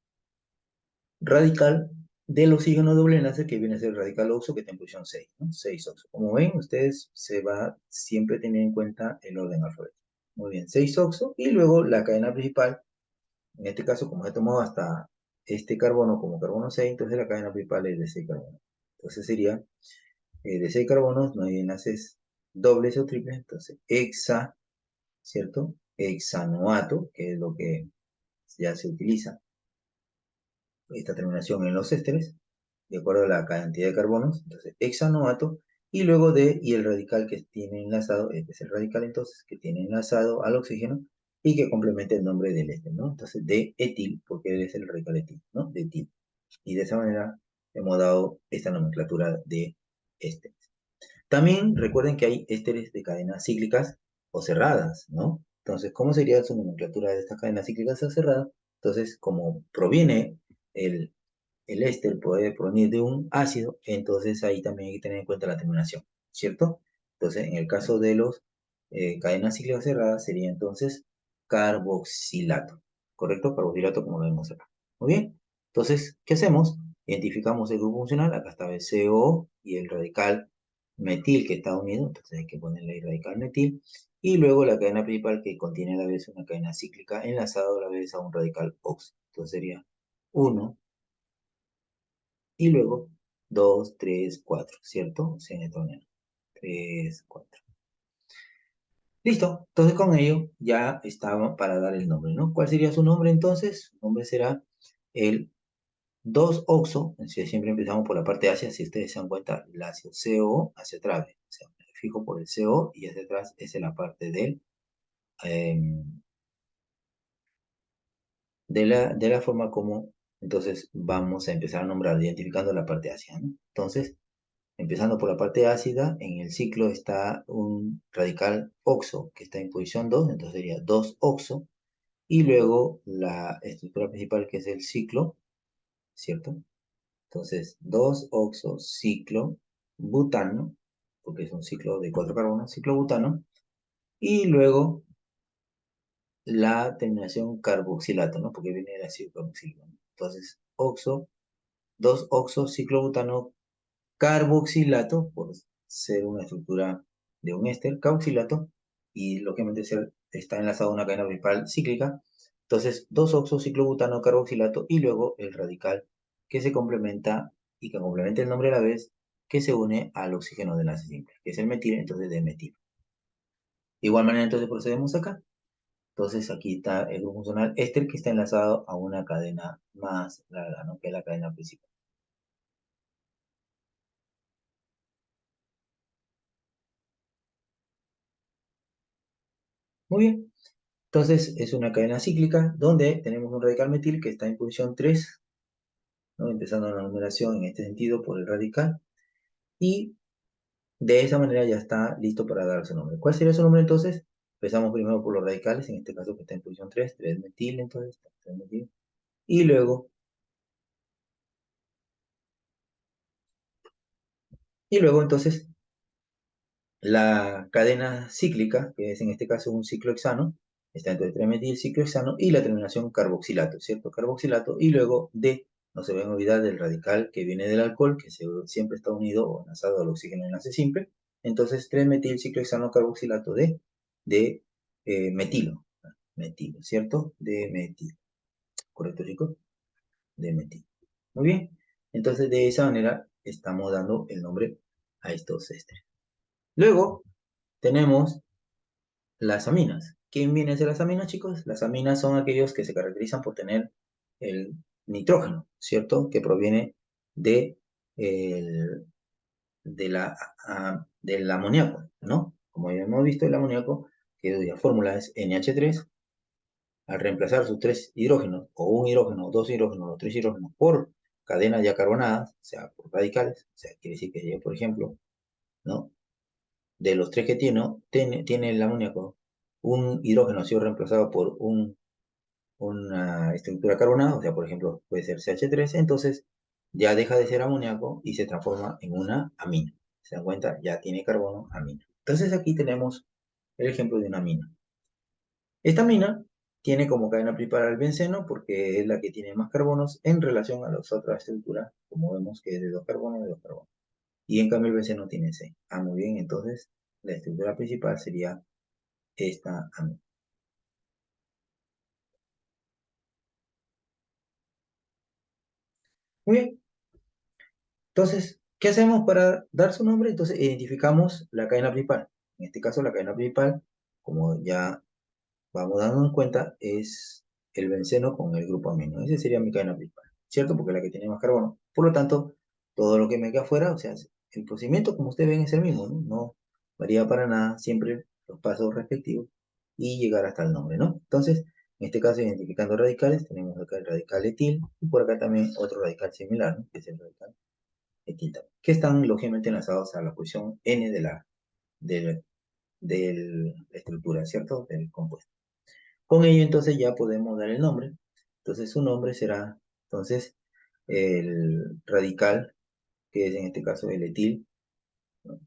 radical del oxígeno doble enlace que viene a ser el radical oxo que está en posición 6, ¿no? 6 oxo. Como ven, ustedes se va siempre a tener en cuenta el orden alfabético. Muy bien, 6 oxo. Y luego la cadena principal, en este caso como he tomado hasta este carbono como carbono 6, entonces la cadena principal es de 6 carbonos. Entonces sería de 6 carbonos, no hay enlaces dobles o triples, entonces hexa, ¿cierto? Hexanoato, que es lo que ya se utiliza, esta terminación en los ésteres, de acuerdo a la cantidad de carbonos, entonces hexanoato, y el radical que tiene enlazado, este es el radical entonces, que tiene enlazado al oxígeno y que complementa el nombre del éster, ¿no? Entonces de etil, porque él es el radical etil, ¿no? De etil. Y de esa manera hemos dado esta nomenclatura de éster. También recuerden que hay ésteres de cadenas cíclicas o cerradas, ¿no? Entonces, ¿cómo sería su nomenclatura de estas cadenas cíclicas o cerradas? Entonces, como proviene el éster, puede provenir de un ácido, entonces ahí también hay que tener en cuenta la terminación, ¿cierto? Entonces, en el caso de los cadenas cíclicas cerradas, sería entonces carboxilato, ¿correcto? Carboxilato como lo vemos acá. Muy bien. Entonces, ¿qué hacemos? Identificamos el grupo funcional, acá está el CO y el radical metil que está unido, entonces hay que ponerle el radical metil, y luego la cadena principal que contiene a la vez una cadena cíclica enlazada a la vez a un radical oxo. Entonces sería 1 y luego 2, 3, 4, ¿cierto? O sea, en esta manera. 3, 4. Listo, entonces con ello ya estaba para dar el nombre, ¿no? ¿Cuál sería su nombre entonces? Su nombre será el 2-oxo, siempre empezamos por la parte hacia, si ustedes se dan cuenta, el ácido CO hacia atrás, o sea, me fijo por el CO y hacia atrás es en la parte de la forma como, entonces vamos a empezar a nombrar, identificando la parte ácida, ¿no? Entonces, empezando por la parte ácida, en el ciclo está un radical oxo que está en posición 2, entonces sería 2-oxo, y luego la estructura principal que es el ciclo, ¿cierto? Entonces, 2-oxo ciclo butano, porque es un ciclo de 4 carbonos, ciclo butano, y luego la terminación carboxilato, ¿no? Porque viene del ácido carboxílico, ¿no? Entonces, oxo, 2-oxo ciclo butano carboxilato, por ser una estructura de un éster, carboxilato, y lógicamente está enlazado a una cadena principal cíclica. Entonces, 2-oxo-ciclobutano carboxilato y luego el radical que se complementa y que complementa el nombre a la vez, que se une al oxígeno de enlace simple, que es el metil, entonces de metil. De igual manera, entonces procedemos acá. Entonces, aquí está el grupo funcional éster que está enlazado a una cadena más larga, ¿no? Que es la cadena principal. Muy bien. Entonces es una cadena cíclica donde tenemos un radical metil que está en posición 3 ¿no? Empezando la numeración en este sentido por el radical. Y de esa manera ya está listo para dar su nombre. ¿Cuál sería su nombre entonces? Empezamos primero por los radicales, en este caso que está en posición 3, 3 metil, entonces 3 metil. Y luego entonces la cadena cíclica, que es en este caso un ciclohexano, está entre 3 ciclohexano y la terminación carboxilato, ¿cierto? Carboxilato, y luego D, no se deben olvidar del radical que viene del alcohol, que siempre está unido o enlazado al oxígeno enlace simple. Entonces, 3 ciclohexano carboxilato de metilo, ¿cierto? De metilo, ¿correcto, chicos? De metilo. Muy bien. Entonces, de esa manera estamos dando el nombre a estos ésteres. Luego, tenemos las aminas. ¿Quién viene a ser las aminas, chicos? Las aminas son aquellos que se caracterizan por tener el nitrógeno, ¿cierto? Que proviene de, el- del amoníaco, ¿no? Como ya hemos visto, el amoníaco, cuya fórmula es NH3, al reemplazar sus 3 hidrógenos, o un hidrógeno, o 2 hidrógenos, o 3 hidrógenos, por cadenas ya carbonadas, o sea, por radicales, o sea, quiere decir que, por ejemplo, ¿no? De los tres que tiene el amoníaco, un hidrógeno ha sido reemplazado por una estructura carbonada, o sea, por ejemplo, puede ser CH3, entonces ya deja de ser amoníaco y se transforma en una amina. ¿Se dan cuenta? Ya tiene carbono, amina. Entonces aquí tenemos el ejemplo de una amina. Esta amina tiene como cadena principal al benceno porque es la que tiene más carbonos en relación a las otras estructuras, como vemos que es de 2 carbonos, de 2 carbonos. Y en cambio el benceno tiene 6. Ah, muy bien, entonces la estructura principal sería esta amina. Muy bien, entonces, ¿qué hacemos para dar su nombre? Entonces, identificamos la cadena principal. En este caso, la cadena principal, como ya vamos dando en cuenta, es el benceno con el grupo amino. Esa sería mi cadena principal, ¿cierto? Porque es la que tiene más carbono. Por lo tanto, todo lo que me queda afuera, o sea, el procedimiento, como ustedes ven, es el mismo, ¿no? No varía para nada, siempre los pasos respectivos y llegar hasta el nombre, ¿no? Entonces, en este caso, identificando radicales, tenemos acá el radical etil y por acá también otro radical similar, ¿no? Que es el radical etil, que están lógicamente enlazados a la posición N de la estructura, ¿cierto? Del compuesto. Con ello entonces ya podemos dar el nombre. Entonces su nombre será entonces el radical, que es en este caso el etil, ¿no?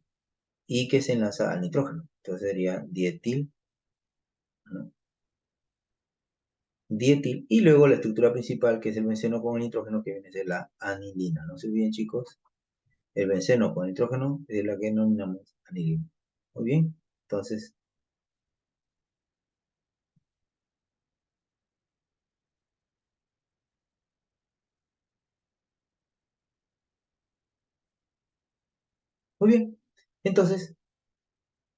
Y que se enlaza al nitrógeno. Entonces sería dietil, ¿no? Dietil. Y luego la estructura principal, que es el benceno con el nitrógeno, que viene a ser la anilina. No se olviden, chicos, el benceno con nitrógeno es la que denominamos anilina. Muy bien. Entonces, muy bien. Entonces,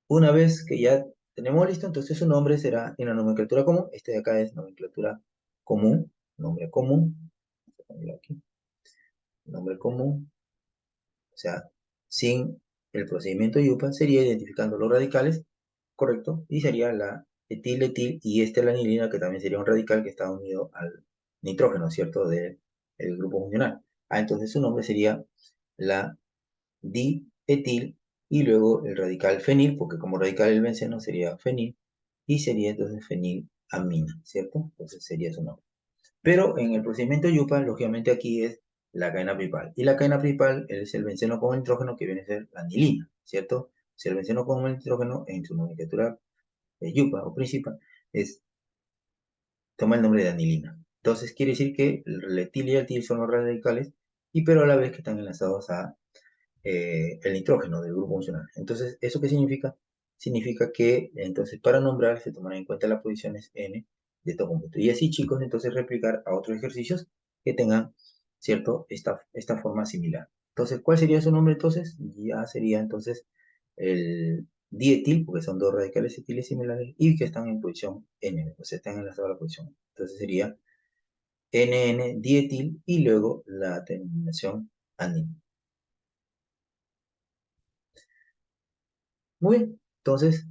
una vez que ya tenemos listo, entonces su nombre será en la nomenclatura común. Este de acá es nomenclatura común, nombre común. Vamos a ponerlo aquí, nombre común. O sea, sin el procedimiento YUPA sería identificando los radicales, correcto, y sería la etil, y esta es la anilina, que también sería un radical que está unido al nitrógeno, ¿cierto? Del grupo funcional. Ah, entonces su nombre sería la dietil y luego el radical fenil, porque como radical el benceno sería fenil, y sería entonces fenilamina, ¿cierto? Entonces sería su nombre. Pero en el procedimiento YUPA, lógicamente aquí es la cadena principal. Y la cadena principal es el benceno con el nitrógeno, que viene a ser la anilina, ¿cierto? Si el benceno con el nitrógeno en su nomenclatura YUPA o principal toma el nombre de anilina. Entonces quiere decir que el etil y el til son los radicales, y pero a la vez que están enlazados a el nitrógeno del grupo funcional. Entonces, ¿eso qué significa? Significa que entonces para nombrar se tomarán en cuenta las posiciones n de estos compuestos. Y así, chicos, entonces replicar a otros ejercicios que tengan, ¿cierto? Esta forma similar. Entonces, ¿cuál sería su nombre entonces? Ya sería entonces el dietil, porque son dos radicales etiles similares y que están en posición n, o sea, están enlazados a la posición N. Entonces sería NN dietil y luego la terminación anil. Muy bien, entonces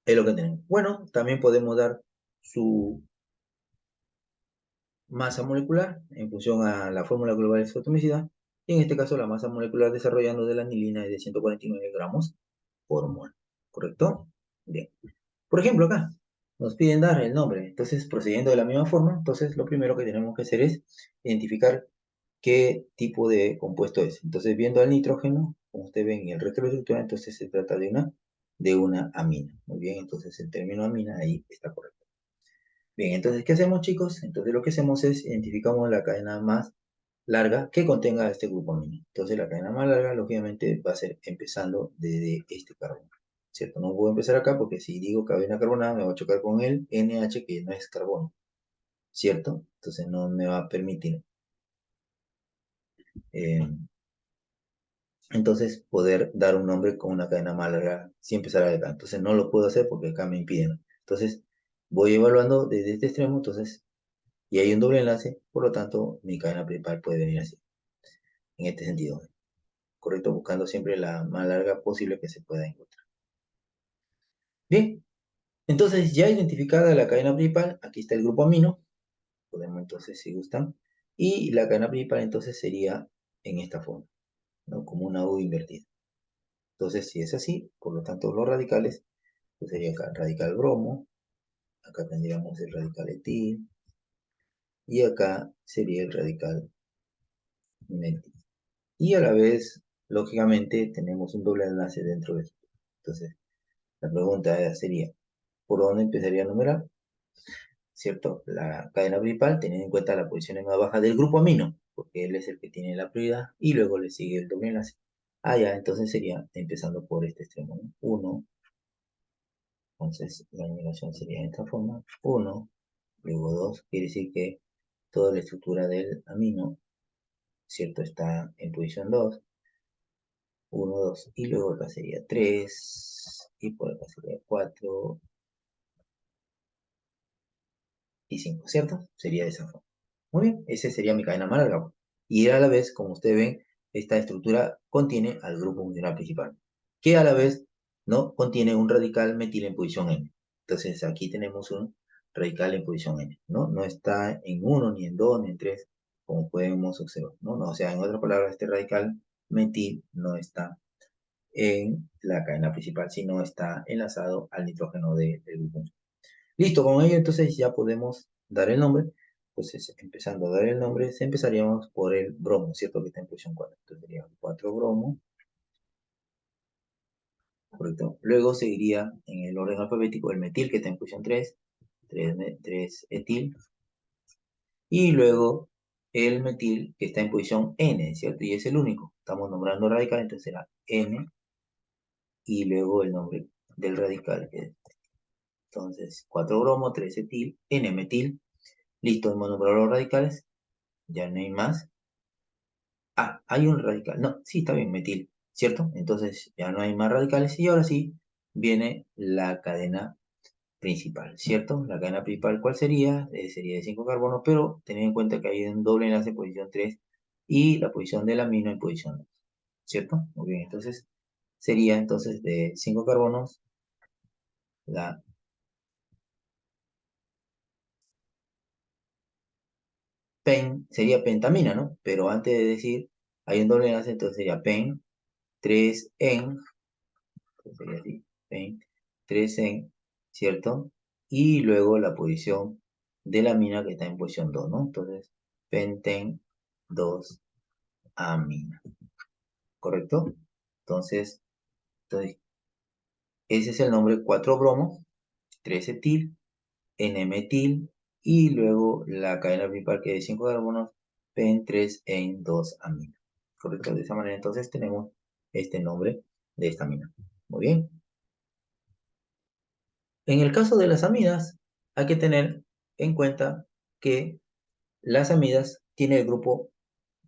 es lo que tenemos. Bueno, también podemos dar su masa molecular en función a la fórmula global de su atomicidad. Y en este caso, la masa molecular desarrollando de la anilina es de 149 gramos por mol. ¿Correcto? Bien. Por ejemplo, acá nos piden dar el nombre. Entonces, procediendo de la misma forma, entonces lo primero que tenemos que hacer es identificar qué tipo de compuesto es. Entonces, viendo al nitrógeno, como ustedes ven en el resto de la estructura, entonces se trata de una amina. Muy bien, entonces el término amina ahí está correcto. Bien, entonces, ¿qué hacemos, chicos? Entonces, lo que hacemos es identificamos la cadena más larga que contenga este grupo amino. Entonces, la cadena más larga, lógicamente, va a ser empezando desde este carbono. ¿Cierto? No puedo empezar acá porque si digo cadena carbonada me va a chocar con el NH que no es carbono. ¿Cierto? Entonces, no me va a permitir eh, entonces poder dar un nombre con una cadena más larga sin empezar acá. Entonces, no lo puedo hacer porque acá me impiden. Entonces, voy evaluando desde este extremo, entonces y hay un doble enlace, por lo tanto, mi cadena principal puede venir así, en este sentido, ¿correcto? Buscando siempre la más larga posible que se pueda encontrar. Bien, entonces ya identificada la cadena principal, aquí está el grupo amino, podemos entonces, si gustan, y la cadena principal entonces sería en esta forma, ¿no? Como una U invertida. Entonces, si es así, por lo tanto, los radicales, pues sería acá el radical bromo, acá tendríamos el radical etil, y acá sería el radical metil. Y a la vez, lógicamente, tenemos un doble enlace dentro de esto. Entonces, la pregunta sería, ¿por dónde empezaría a numerar? ¿Cierto? La cadena principal, teniendo en cuenta la posición más baja del grupo amino, porque él es el que tiene la prioridad, y luego le sigue el doble enlace. Ah, ya, entonces sería empezando por este extremo, ¿no? 1, entonces la numeración sería de esta forma, 1, luego 2, quiere decir que toda la estructura del amino, ¿cierto? Está en posición 2, 1, 2, y luego acá sería 3, y por acá sería 4 y 5, ¿cierto? Sería de esa forma. Muy bien, esa sería mi cadena más larga. Y a la vez, como ustedes ven, esta estructura contiene al grupo funcional principal, que a la vez no contiene un radical metil en posición N. Entonces aquí tenemos un radical en posición N, ¿no? No está en 1, ni en 2, ni en 3, como podemos observar, ¿no? O sea, en otras palabras, este radical metil no está en la cadena principal, sino está enlazado al nitrógeno del grupo. Listo, con ello entonces ya podemos dar el nombre. Entonces, empezando a dar el nombre, empezaríamos por el bromo, ¿cierto? Que está en posición 4. Entonces sería 4 bromo, correcto. Luego seguiría en el orden alfabético el metil, que está en posición 3, 3 etil. Y luego el metil, que está en posición N, ¿cierto? Y es el único. Estamos nombrando radical, entonces será N. Y luego el nombre del radical, entonces 4 bromo, 3 etil, N metil. Listo, hemos nombrado los radicales. Ya no hay más. Ah, hay un radical. No, sí, está bien, metil, ¿cierto? Entonces ya no hay más radicales y ahora sí viene la cadena principal, ¿cierto? La cadena principal, ¿cuál sería? Sería de 5 carbonos, pero tened en cuenta que hay un doble enlace en posición 3 y la posición del amino en posición 2, ¿cierto? Muy bien, entonces sería entonces de 5 carbonos la sería pentamina, ¿no? Pero antes de decir hay un doble enlace, entonces sería pen 3 en sería así, pen, 3 en, ¿cierto? Y luego la posición de la amina que está en posición 2, ¿no? Entonces, penten 2 amina, ¿correcto? Entonces, ese es el nombre 4 bromo, 3 etil, N-metil, y luego la cadena principal que es de 5 carbonos, pen 3 en 2 amina, ¿correcto? De esa manera entonces tenemos este nombre de esta amina. Muy bien. En el caso de las amidas, hay que tener en cuenta que las amidas tienen el grupo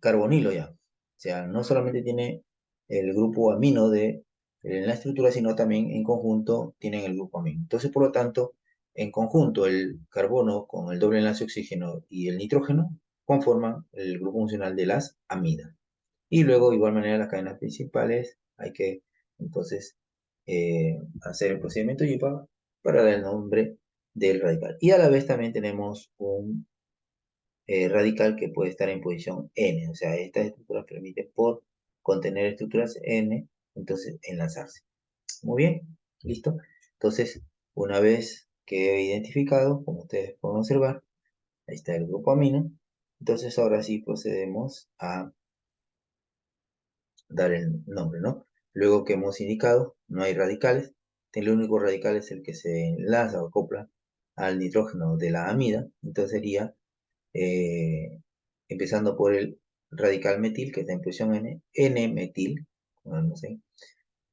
carbonilo ya. O sea, no solamente tiene el grupo amino en la estructura, sino también en conjunto tienen el grupo amino. Entonces, por lo tanto, en conjunto el carbono con el doble enlace oxígeno y el nitrógeno conforman el grupo funcional de las amidas. Y luego, de igual manera, las cadenas principales hay que entonces hacer el procedimiento YIPA para dar el nombre del radical. Y a la vez también tenemos un radical que puede estar en posición N. O sea, estas estructuras permiten por contener estructuras N, entonces enlazarse. Muy bien, listo. Entonces, una vez que he identificado, como ustedes pueden observar, ahí está el grupo amino. Entonces, ahora sí procedemos a dar el nombre, ¿no? Luego que hemos indicado, no hay radicales. El único radical es el que se enlaza o acopla al nitrógeno de la amida. Entonces sería, empezando por el radical metil, que está en posición N, N-metil, como no sé,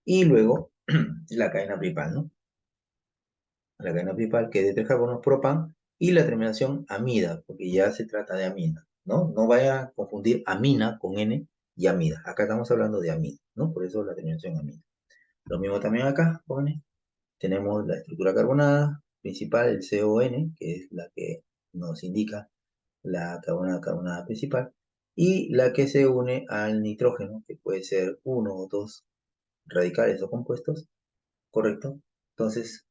y luego la cadena principal, ¿no? La cadena principal que es de 3 carbonos propan y la terminación amida, porque ya se trata de amina, ¿no? No vaya a confundir amina con N y amida. Acá estamos hablando de amida, ¿no? Por eso la terminación amida. Lo mismo también acá, jóvenes. Tenemos la estructura carbonada principal, el CON, que es la que nos indica la carbonada principal, y la que se une al nitrógeno, que puede ser uno o dos radicales o compuestos, ¿correcto? Entonces,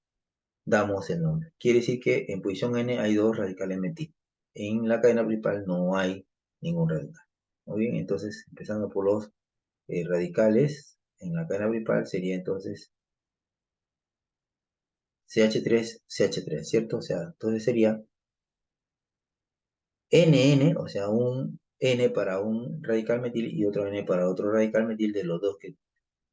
damos el nombre. Quiere decir que en posición N hay dos radicales metil. En la cadena principal no hay ningún radical. Muy bien, entonces empezando por los radicales en la cadena principal sería entonces CH3, CH3, ¿cierto? O sea, entonces sería NN, o sea, un N para un radical metil y otro N para otro radical metil de los dos que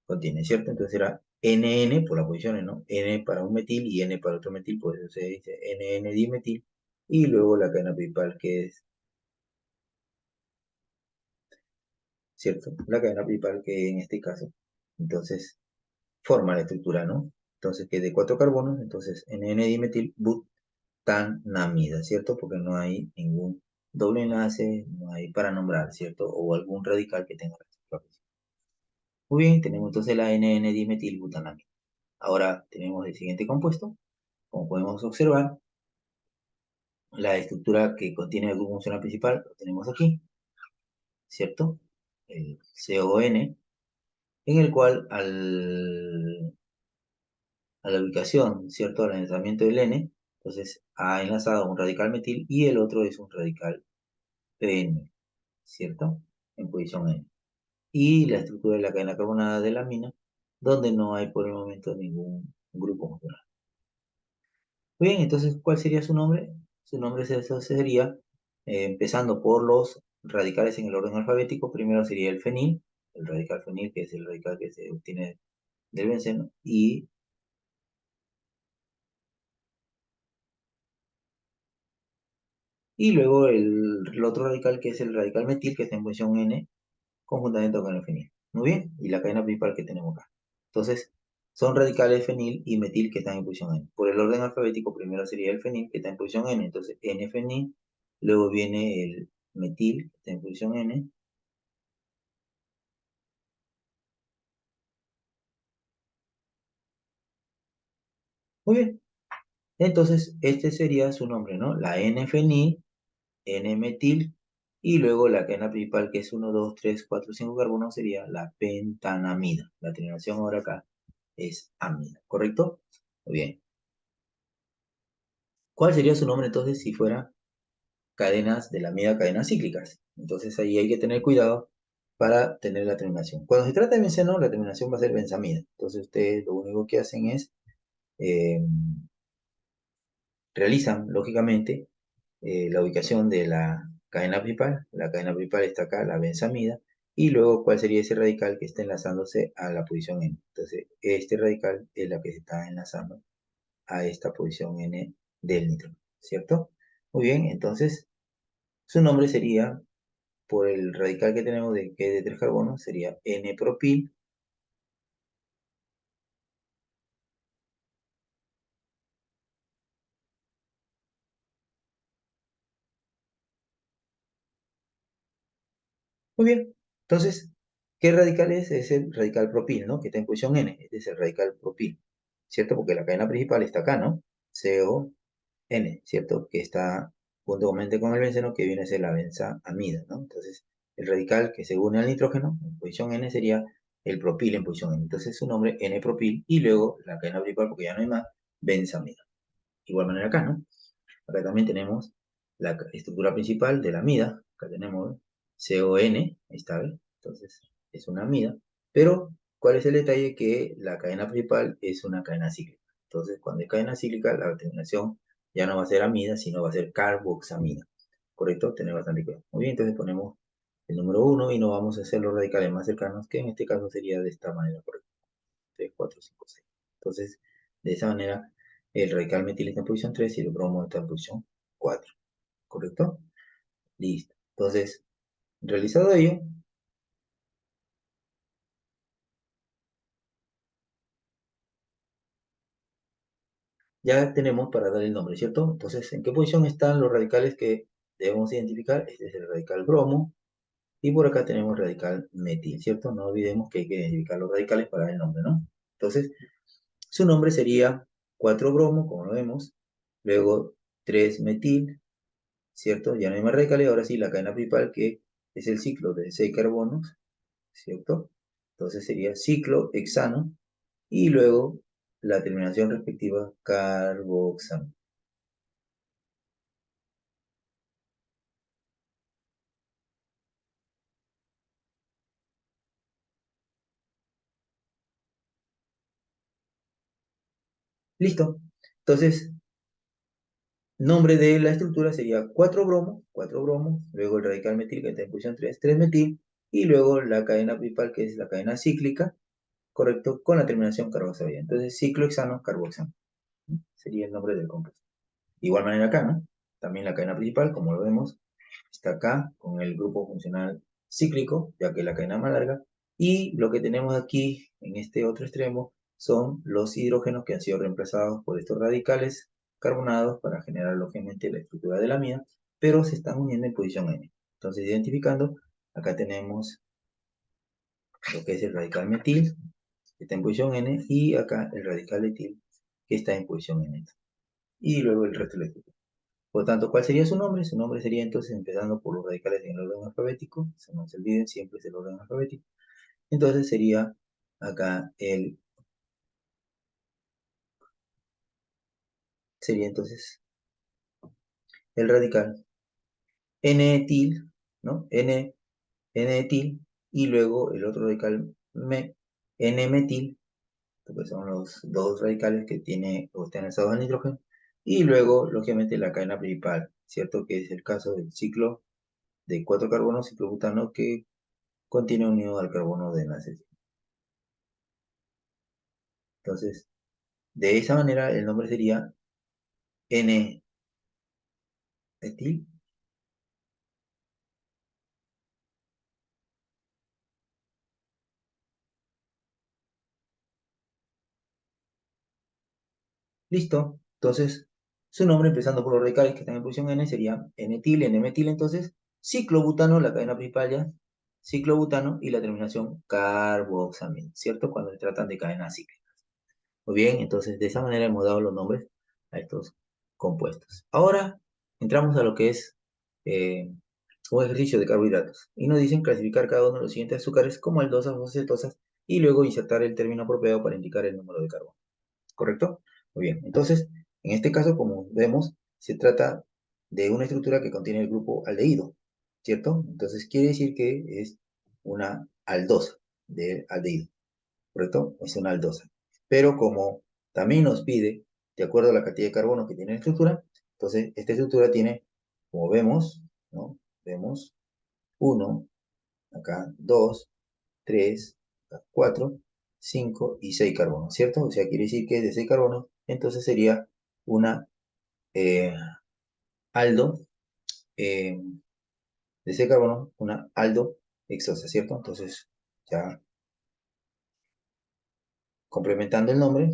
contiene, ¿cierto? Entonces será NN por las posiciones, ¿no? N para un metil y N para otro metil, por eso se dice NN dimetil. Y luego la cadena principal que es, ¿cierto? La cadena principal que en este caso, entonces, forma la estructura, ¿no? Entonces, que de 4 carbonos, entonces NN dimetil butanamida, ¿cierto? Porque no hay ningún doble enlace, no hay para nombrar, ¿cierto? O algún radical que tenga la estructura. Muy bien, tenemos entonces la NN dimetil butanamida. Ahora tenemos el siguiente compuesto. Como podemos observar, la estructura que contiene el grupo funcional principal lo tenemos aquí, ¿cierto? El CON, en el cual a la ubicación, ¿cierto? Al enlazamiento del N, entonces ha enlazado un radical metil y el otro es un radical PN, ¿cierto? En posición N. Y la estructura de la cadena carbonada de la mina, donde no hay por el momento ningún grupo funcional. Muy bien, entonces, ¿cuál sería su nombre? Su nombre sería, empezando por los radicales en el orden alfabético, primero sería el radical fenil, que es el radical que se obtiene del benceno, y luego el otro radical, que es el radical metil, que está en posición N, conjuntamente con el fenil. Muy bien, y la cadena principal que tenemos acá. Entonces, son radicales fenil y metil que están en posición N. Por el orden alfabético, primero sería el fenil, que está en posición N, entonces N-fenil, luego viene el metil, que está en posición N. Muy bien, entonces este sería su nombre, ¿no? La N-fenil, N-metil, y luego la cadena principal, que es 1, 2, 3, 4, 5 carbonos, sería la pentanamida. La terminación ahora acá es amida, ¿correcto? Muy bien. ¿Cuál sería su nombre entonces si fuera cadenas de la amida, cadenas cíclicas? Entonces ahí hay que tener cuidado para tener la terminación. Cuando se trata de benceno, la terminación va a ser benzamida. Entonces ustedes lo único que hacen es, eh, realizan lógicamente la ubicación de la cadena principal. La cadena principal está acá, la benzamida. Y luego, ¿cuál sería ese radical que está enlazándose a la posición N? Entonces, este radical es la que se está enlazando a esta posición N del nitrógeno, ¿cierto? Muy bien, entonces su nombre sería, por el radical que tenemos de que es de 3 carbonos, sería N-propil. Muy bien, entonces, ¿qué radical es? Es el radical propil, ¿no? Que está en posición N, este es el radical propil, ¿cierto? Porque la cadena principal está acá, ¿no? CON, ¿cierto? Que está juntamente con el benceno, que viene a ser la benzamida, ¿no? Entonces, el radical que se une al nitrógeno en posición N sería el propil en posición N. Entonces, su nombre N-propil y luego la cadena principal, porque ya no hay más, benzamida. Igual manera acá, ¿no? Acá también tenemos la estructura principal de la amida. Acá tenemos CON, ahí está, ¿ves? Entonces, es una amida. Pero, ¿cuál es el detalle? Que la cadena principal es una cadena cíclica. Entonces, cuando es cadena cíclica, la terminación ya no va a ser amida, sino va a ser carboxamida. ¿Correcto? Tener bastante cuidado. Muy bien, entonces ponemos el número 1 y no vamos a hacer los radicales más cercanos, que en este caso sería de esta manera, correcto. 3, 4, 5, 6. Entonces, de esa manera, el radical metil está en posición 3 y el bromo está en posición 4. ¿Correcto? Listo. Entonces, realizado ello, ya tenemos para dar el nombre, ¿cierto? Entonces, ¿en qué posición están los radicales que debemos identificar? Este es el radical bromo y por acá tenemos el radical metil, ¿cierto? No olvidemos que hay que identificar los radicales para dar el nombre, ¿no? Entonces, su nombre sería 4 bromo, como lo vemos, luego 3 metil, ¿cierto? Ya no hay más radicales, ahora sí la cadena principal que es el ciclo de 6 carbonos, ¿cierto? Entonces sería ciclo hexano y luego la terminación respectiva carboxano. Listo. Entonces, nombre de la estructura sería 4 bromo, luego el radical metil que está en posición 3, 3 metil, y luego la cadena principal que es la cadena cíclica, correcto, con la terminación carboxamida. Entonces, ciclo hexano carboxano. Sería el nombre del compuesto. De igual manera acá, ¿no? También la cadena principal, como lo vemos, está acá con el grupo funcional cíclico, ya que la cadena es más larga. Y lo que tenemos aquí, en este otro extremo, son los hidrógenos que han sido reemplazados por estos radicales carbonados para generar, lógicamente, la estructura de la amida, pero se están uniendo en posición N. Entonces, identificando, acá tenemos lo que es el radical metil, que está en posición N, y acá el radical etil, que está en posición N. Y luego el resto de la estructura. Por tanto, ¿cuál sería su nombre? Su nombre sería entonces, empezando por los radicales en el orden alfabético, no se olviden, siempre es el orden alfabético. Entonces sería acá sería entonces el radical N-etil, ¿no? N-etil, y luego el otro radical N-metil, porque son los dos radicales que tiene o están enlazados al nitrógeno, y luego, lógicamente, la cadena principal, ¿cierto? Que es el caso del ciclo de 4 carbonos, ciclo butano, que contiene unido al carbono de enlace. Entonces, de esa manera el nombre sería N-etil. Listo. Entonces, su nombre, empezando por los radicales que están en posición N, sería N-etil, N-metil. Entonces, ciclobutano, la cadena principal ya, ciclobutano y la terminación carboxamil, ¿cierto? Cuando se tratan de cadenas cíclicas. Muy bien, entonces de esa manera hemos dado los nombres a estos compuestos. Ahora entramos a lo que es eh, un ejercicio de carbohidratos. Y nos dicen clasificar cada uno de los siguientes azúcares como aldosas o cetosas y luego insertar el término apropiado para indicar el número de carbono. ¿Correcto? Muy bien. Entonces, en este caso, como vemos, se trata de una estructura que contiene el grupo aldehído, ¿cierto? Entonces, quiere decir que es una aldosa de aldehído, ¿correcto? Es una aldosa. Pero como también nos pide, de acuerdo a la cantidad de carbono que tiene la estructura, entonces esta estructura tiene, como vemos, ¿no? Vemos uno, acá 2, 3, 4, 5 y 6 carbonos, ¿cierto? O sea, quiere decir que es de 6 carbonos, entonces sería una eh, aldo, eh, de 6 carbonos, una aldo hexosa, ¿cierto? Entonces, ya complementando el nombre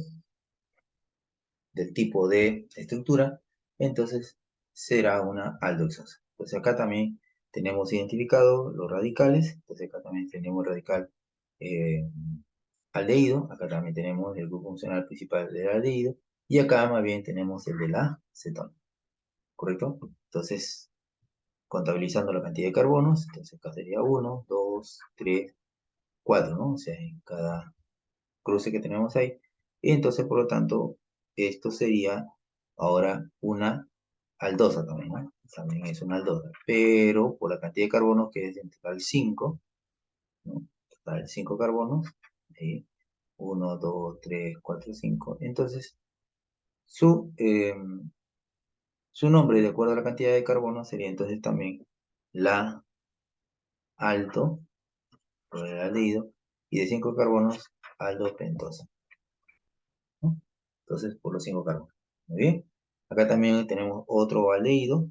del tipo de estructura, entonces será una aldo hexosa. Entonces acá también tenemos identificado los radicales, entonces acá también tenemos el radical eh, aldehído, acá también tenemos el grupo funcional principal del aldehído, y acá más bien tenemos el de la cetona, ¿correcto? Entonces, contabilizando la cantidad de carbonos, entonces acá sería 1, 2, 3, 4, ¿no? O sea, en cada cruce que tenemos ahí, y entonces, por lo tanto, esto sería ahora una aldosa también, ¿no? también es una aldosa, pero por la cantidad de carbonos que es en total 5, ¿no? Total 5 carbonos, 1, 2, 3, 4, 5. Entonces, su nombre, de acuerdo a la cantidad de carbono, sería entonces también la alto, por el aldehído, y de 5 carbonos, aldopentosa, ¿no? Entonces, por los 5 carbonos. Muy bien. Acá también tenemos otro aldehído,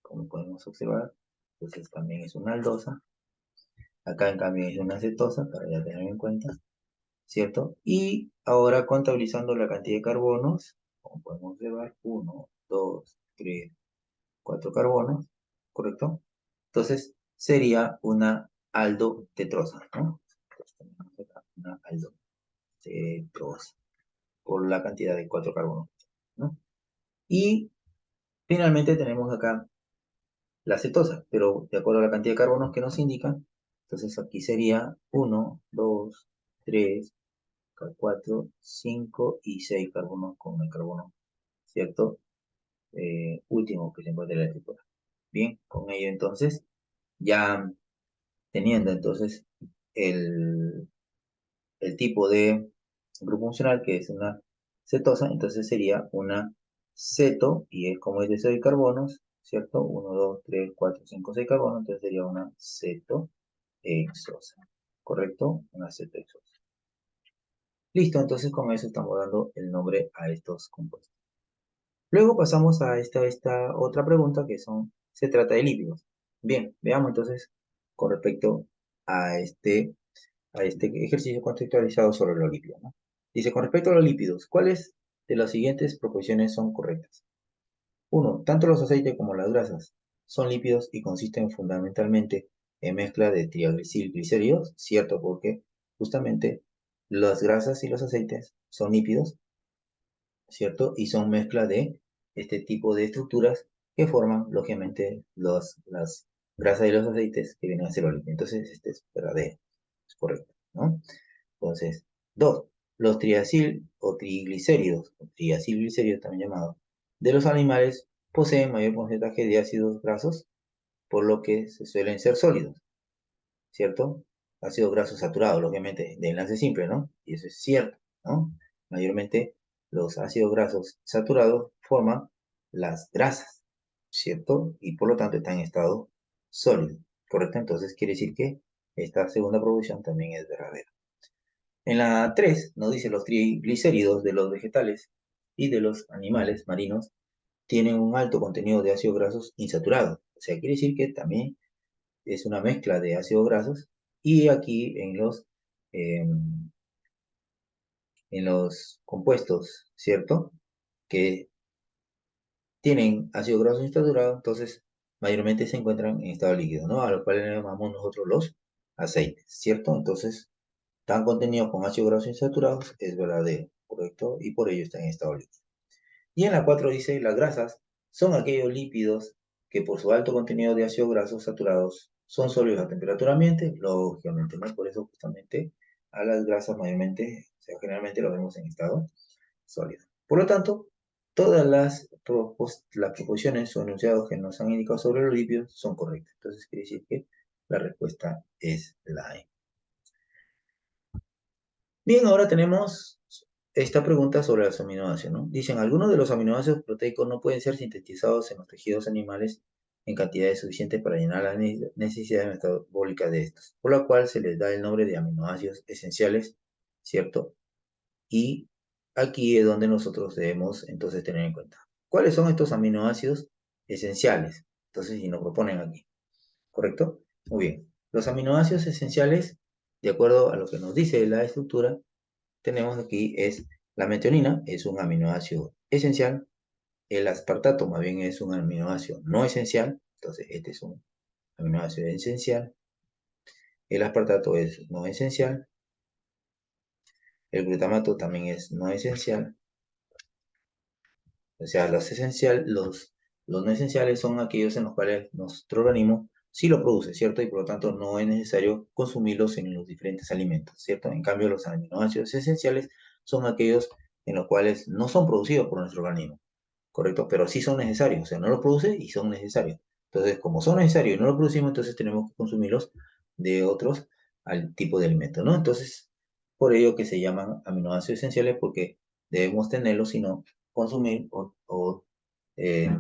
como podemos observar. Entonces, también es una aldosa. Acá, en cambio, es una cetosa, para ya tener en cuenta, ¿cierto? Y ahora, contabilizando la cantidad de carbonos, como podemos observar, 1, 2, 3, 4 carbonos, ¿correcto? Entonces, sería una aldotetrosa, ¿no? Entonces, tenemos acá una aldotetrosa, por la cantidad de 4 carbonos, ¿no? Y finalmente tenemos acá la cetosa, pero de acuerdo a la cantidad de carbonos que nos indican, entonces aquí sería 1, 2, 3, 4, 5 y 6 carbonos con el carbono, ¿cierto? Último que se encuentra en la estructura. Bien, con ello entonces, ya teniendo entonces el, el tipo de grupo funcional que es una cetosa, entonces sería una ceto, y es como es de 6 carbonos, ¿cierto? 1, 2, 3, 4, 5, 6 carbonos, entonces sería una cetohexosa, ¿correcto? Una cetohexosa. Listo, entonces con eso estamos dando el nombre a estos compuestos. Luego pasamos a esta otra pregunta se trata de lípidos. Bien, veamos entonces con respecto a este ejercicio contextualizado sobre los lípidos, ¿no? Dice, con respecto a los lípidos, ¿cuáles de las siguientes proposiciones son correctas? 1. Tanto los aceites como las grasas son lípidos y consisten fundamentalmente en mezcla de triacilglicéridos, cierto, porque justamente las grasas y los aceites son lípidos, ¿cierto? Y son mezcla de este tipo de estructuras que forman, lógicamente, las grasas y los aceites que vienen a ser lípidos. Entonces, este es verdadero, es correcto, ¿no? Entonces, 2. Los triacil o triacilglicéridos también llamados, de los animales poseen mayor porcentaje de ácidos grasos, por lo que se suelen ser sólidos, ¿cierto? Ácidos grasos saturados, lógicamente, de enlace simple, ¿no? Y eso es cierto, ¿no? Mayormente los ácidos grasos saturados forman las grasas, ¿cierto? Y por lo tanto están en estado sólido, ¿correcto? Entonces quiere decir que esta segunda proposición también es verdadera. En la 3 nos dice los triglicéridos de los vegetales y de los animales marinos tienen un alto contenido de ácidos grasos insaturados. O sea, quiere decir que también es una mezcla de ácidos grasos, y aquí eh, en los compuestos, ¿cierto? Que tienen ácido graso insaturado, entonces mayormente se encuentran en estado líquido, ¿no? A los cuales le llamamos nosotros los aceites, ¿cierto? Entonces, tan contenidos con ácidos grasos insaturados es verdadero, ¿correcto? Y por ello está en estado líquido. Y en la 4 dice, las grasas son aquellos lípidos que por su alto contenido de ácidos grasos saturados son sólidos a temperatura ambiente, lógicamente, ¿no? Por eso justamente a las grasas mayormente, o sea, generalmente lo vemos en estado sólido. Por lo tanto, todas las proposiciones o enunciados que nos han indicado sobre los lípidos son correctas. Entonces quiere decir que la respuesta es la E. Bien, ahora tenemos esta pregunta sobre los aminoácidos, ¿no? Dicen, algunos de los aminoácidos proteicos no pueden ser sintetizados en los tejidos animales en cantidades suficientes para llenar las necesidades metabólicas de estos, por lo cual se les da el nombre de aminoácidos esenciales, ¿cierto? Y aquí es donde nosotros debemos entonces tener en cuenta. ¿Cuáles son estos aminoácidos esenciales? Entonces, si nos proponen aquí, ¿correcto? Muy bien. Los aminoácidos esenciales, de acuerdo a lo que nos dice la estructura, tenemos aquí es la metionina, es un aminoácido esencial. El aspartato más bien es un aminoácido no esencial. Entonces, este es un aminoácido esencial. El aspartato es no esencial. El glutamato también es no esencial. O sea, los no esenciales son aquellos en los cuales nuestro organismo sí lo produce, ¿cierto? Y por lo tanto no es necesario consumirlos en los diferentes alimentos, ¿cierto? En cambio, los aminoácidos esenciales son aquellos en los cuales no son producidos por nuestro organismo. ¿correcto? Pero sí son necesarios, o sea, no los produce y son necesarios. Entonces, como son necesarios y no los producimos, entonces tenemos que consumirlos de otros al tipo de alimento, ¿no? Entonces, por ello que se llaman aminoácidos esenciales porque debemos tenerlos, sino consumir o eh,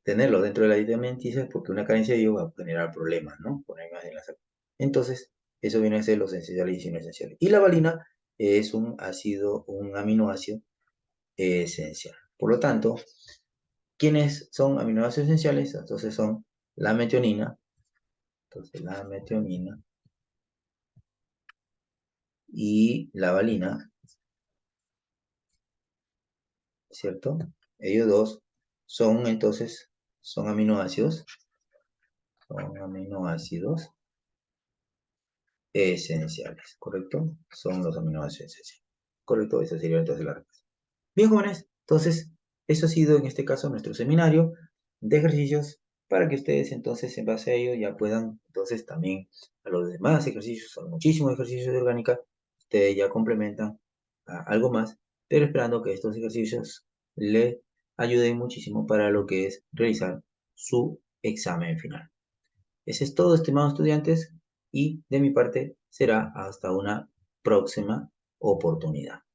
tenerlos dentro de la dieta alimenticia porque una carencia de ellos va a generar problemas, ¿no? Problemas en la salud. Entonces, eso viene a ser los esenciales y no esenciales. Y la valina es un ácido, un aminoácido esencial. Por lo tanto, ¿quiénes son aminoácidos esenciales? Entonces son la metionina, entonces la metionina y la valina, ¿cierto? Ellos dos son entonces, son aminoácidos esenciales, ¿correcto? Son los aminoácidos esenciales, ¿correcto? Esa sería entonces la respuesta. Bien, jóvenes, entonces, eso ha sido en este caso nuestro seminario de ejercicios para que ustedes entonces en base a ello ya puedan entonces también a los demás ejercicios, a muchísimos ejercicios de orgánica, ustedes ya complementan a algo más, pero esperando que estos ejercicios le ayuden muchísimo para lo que es realizar su examen final. Ese es todo, estimados estudiantes, y de mi parte será hasta una próxima oportunidad.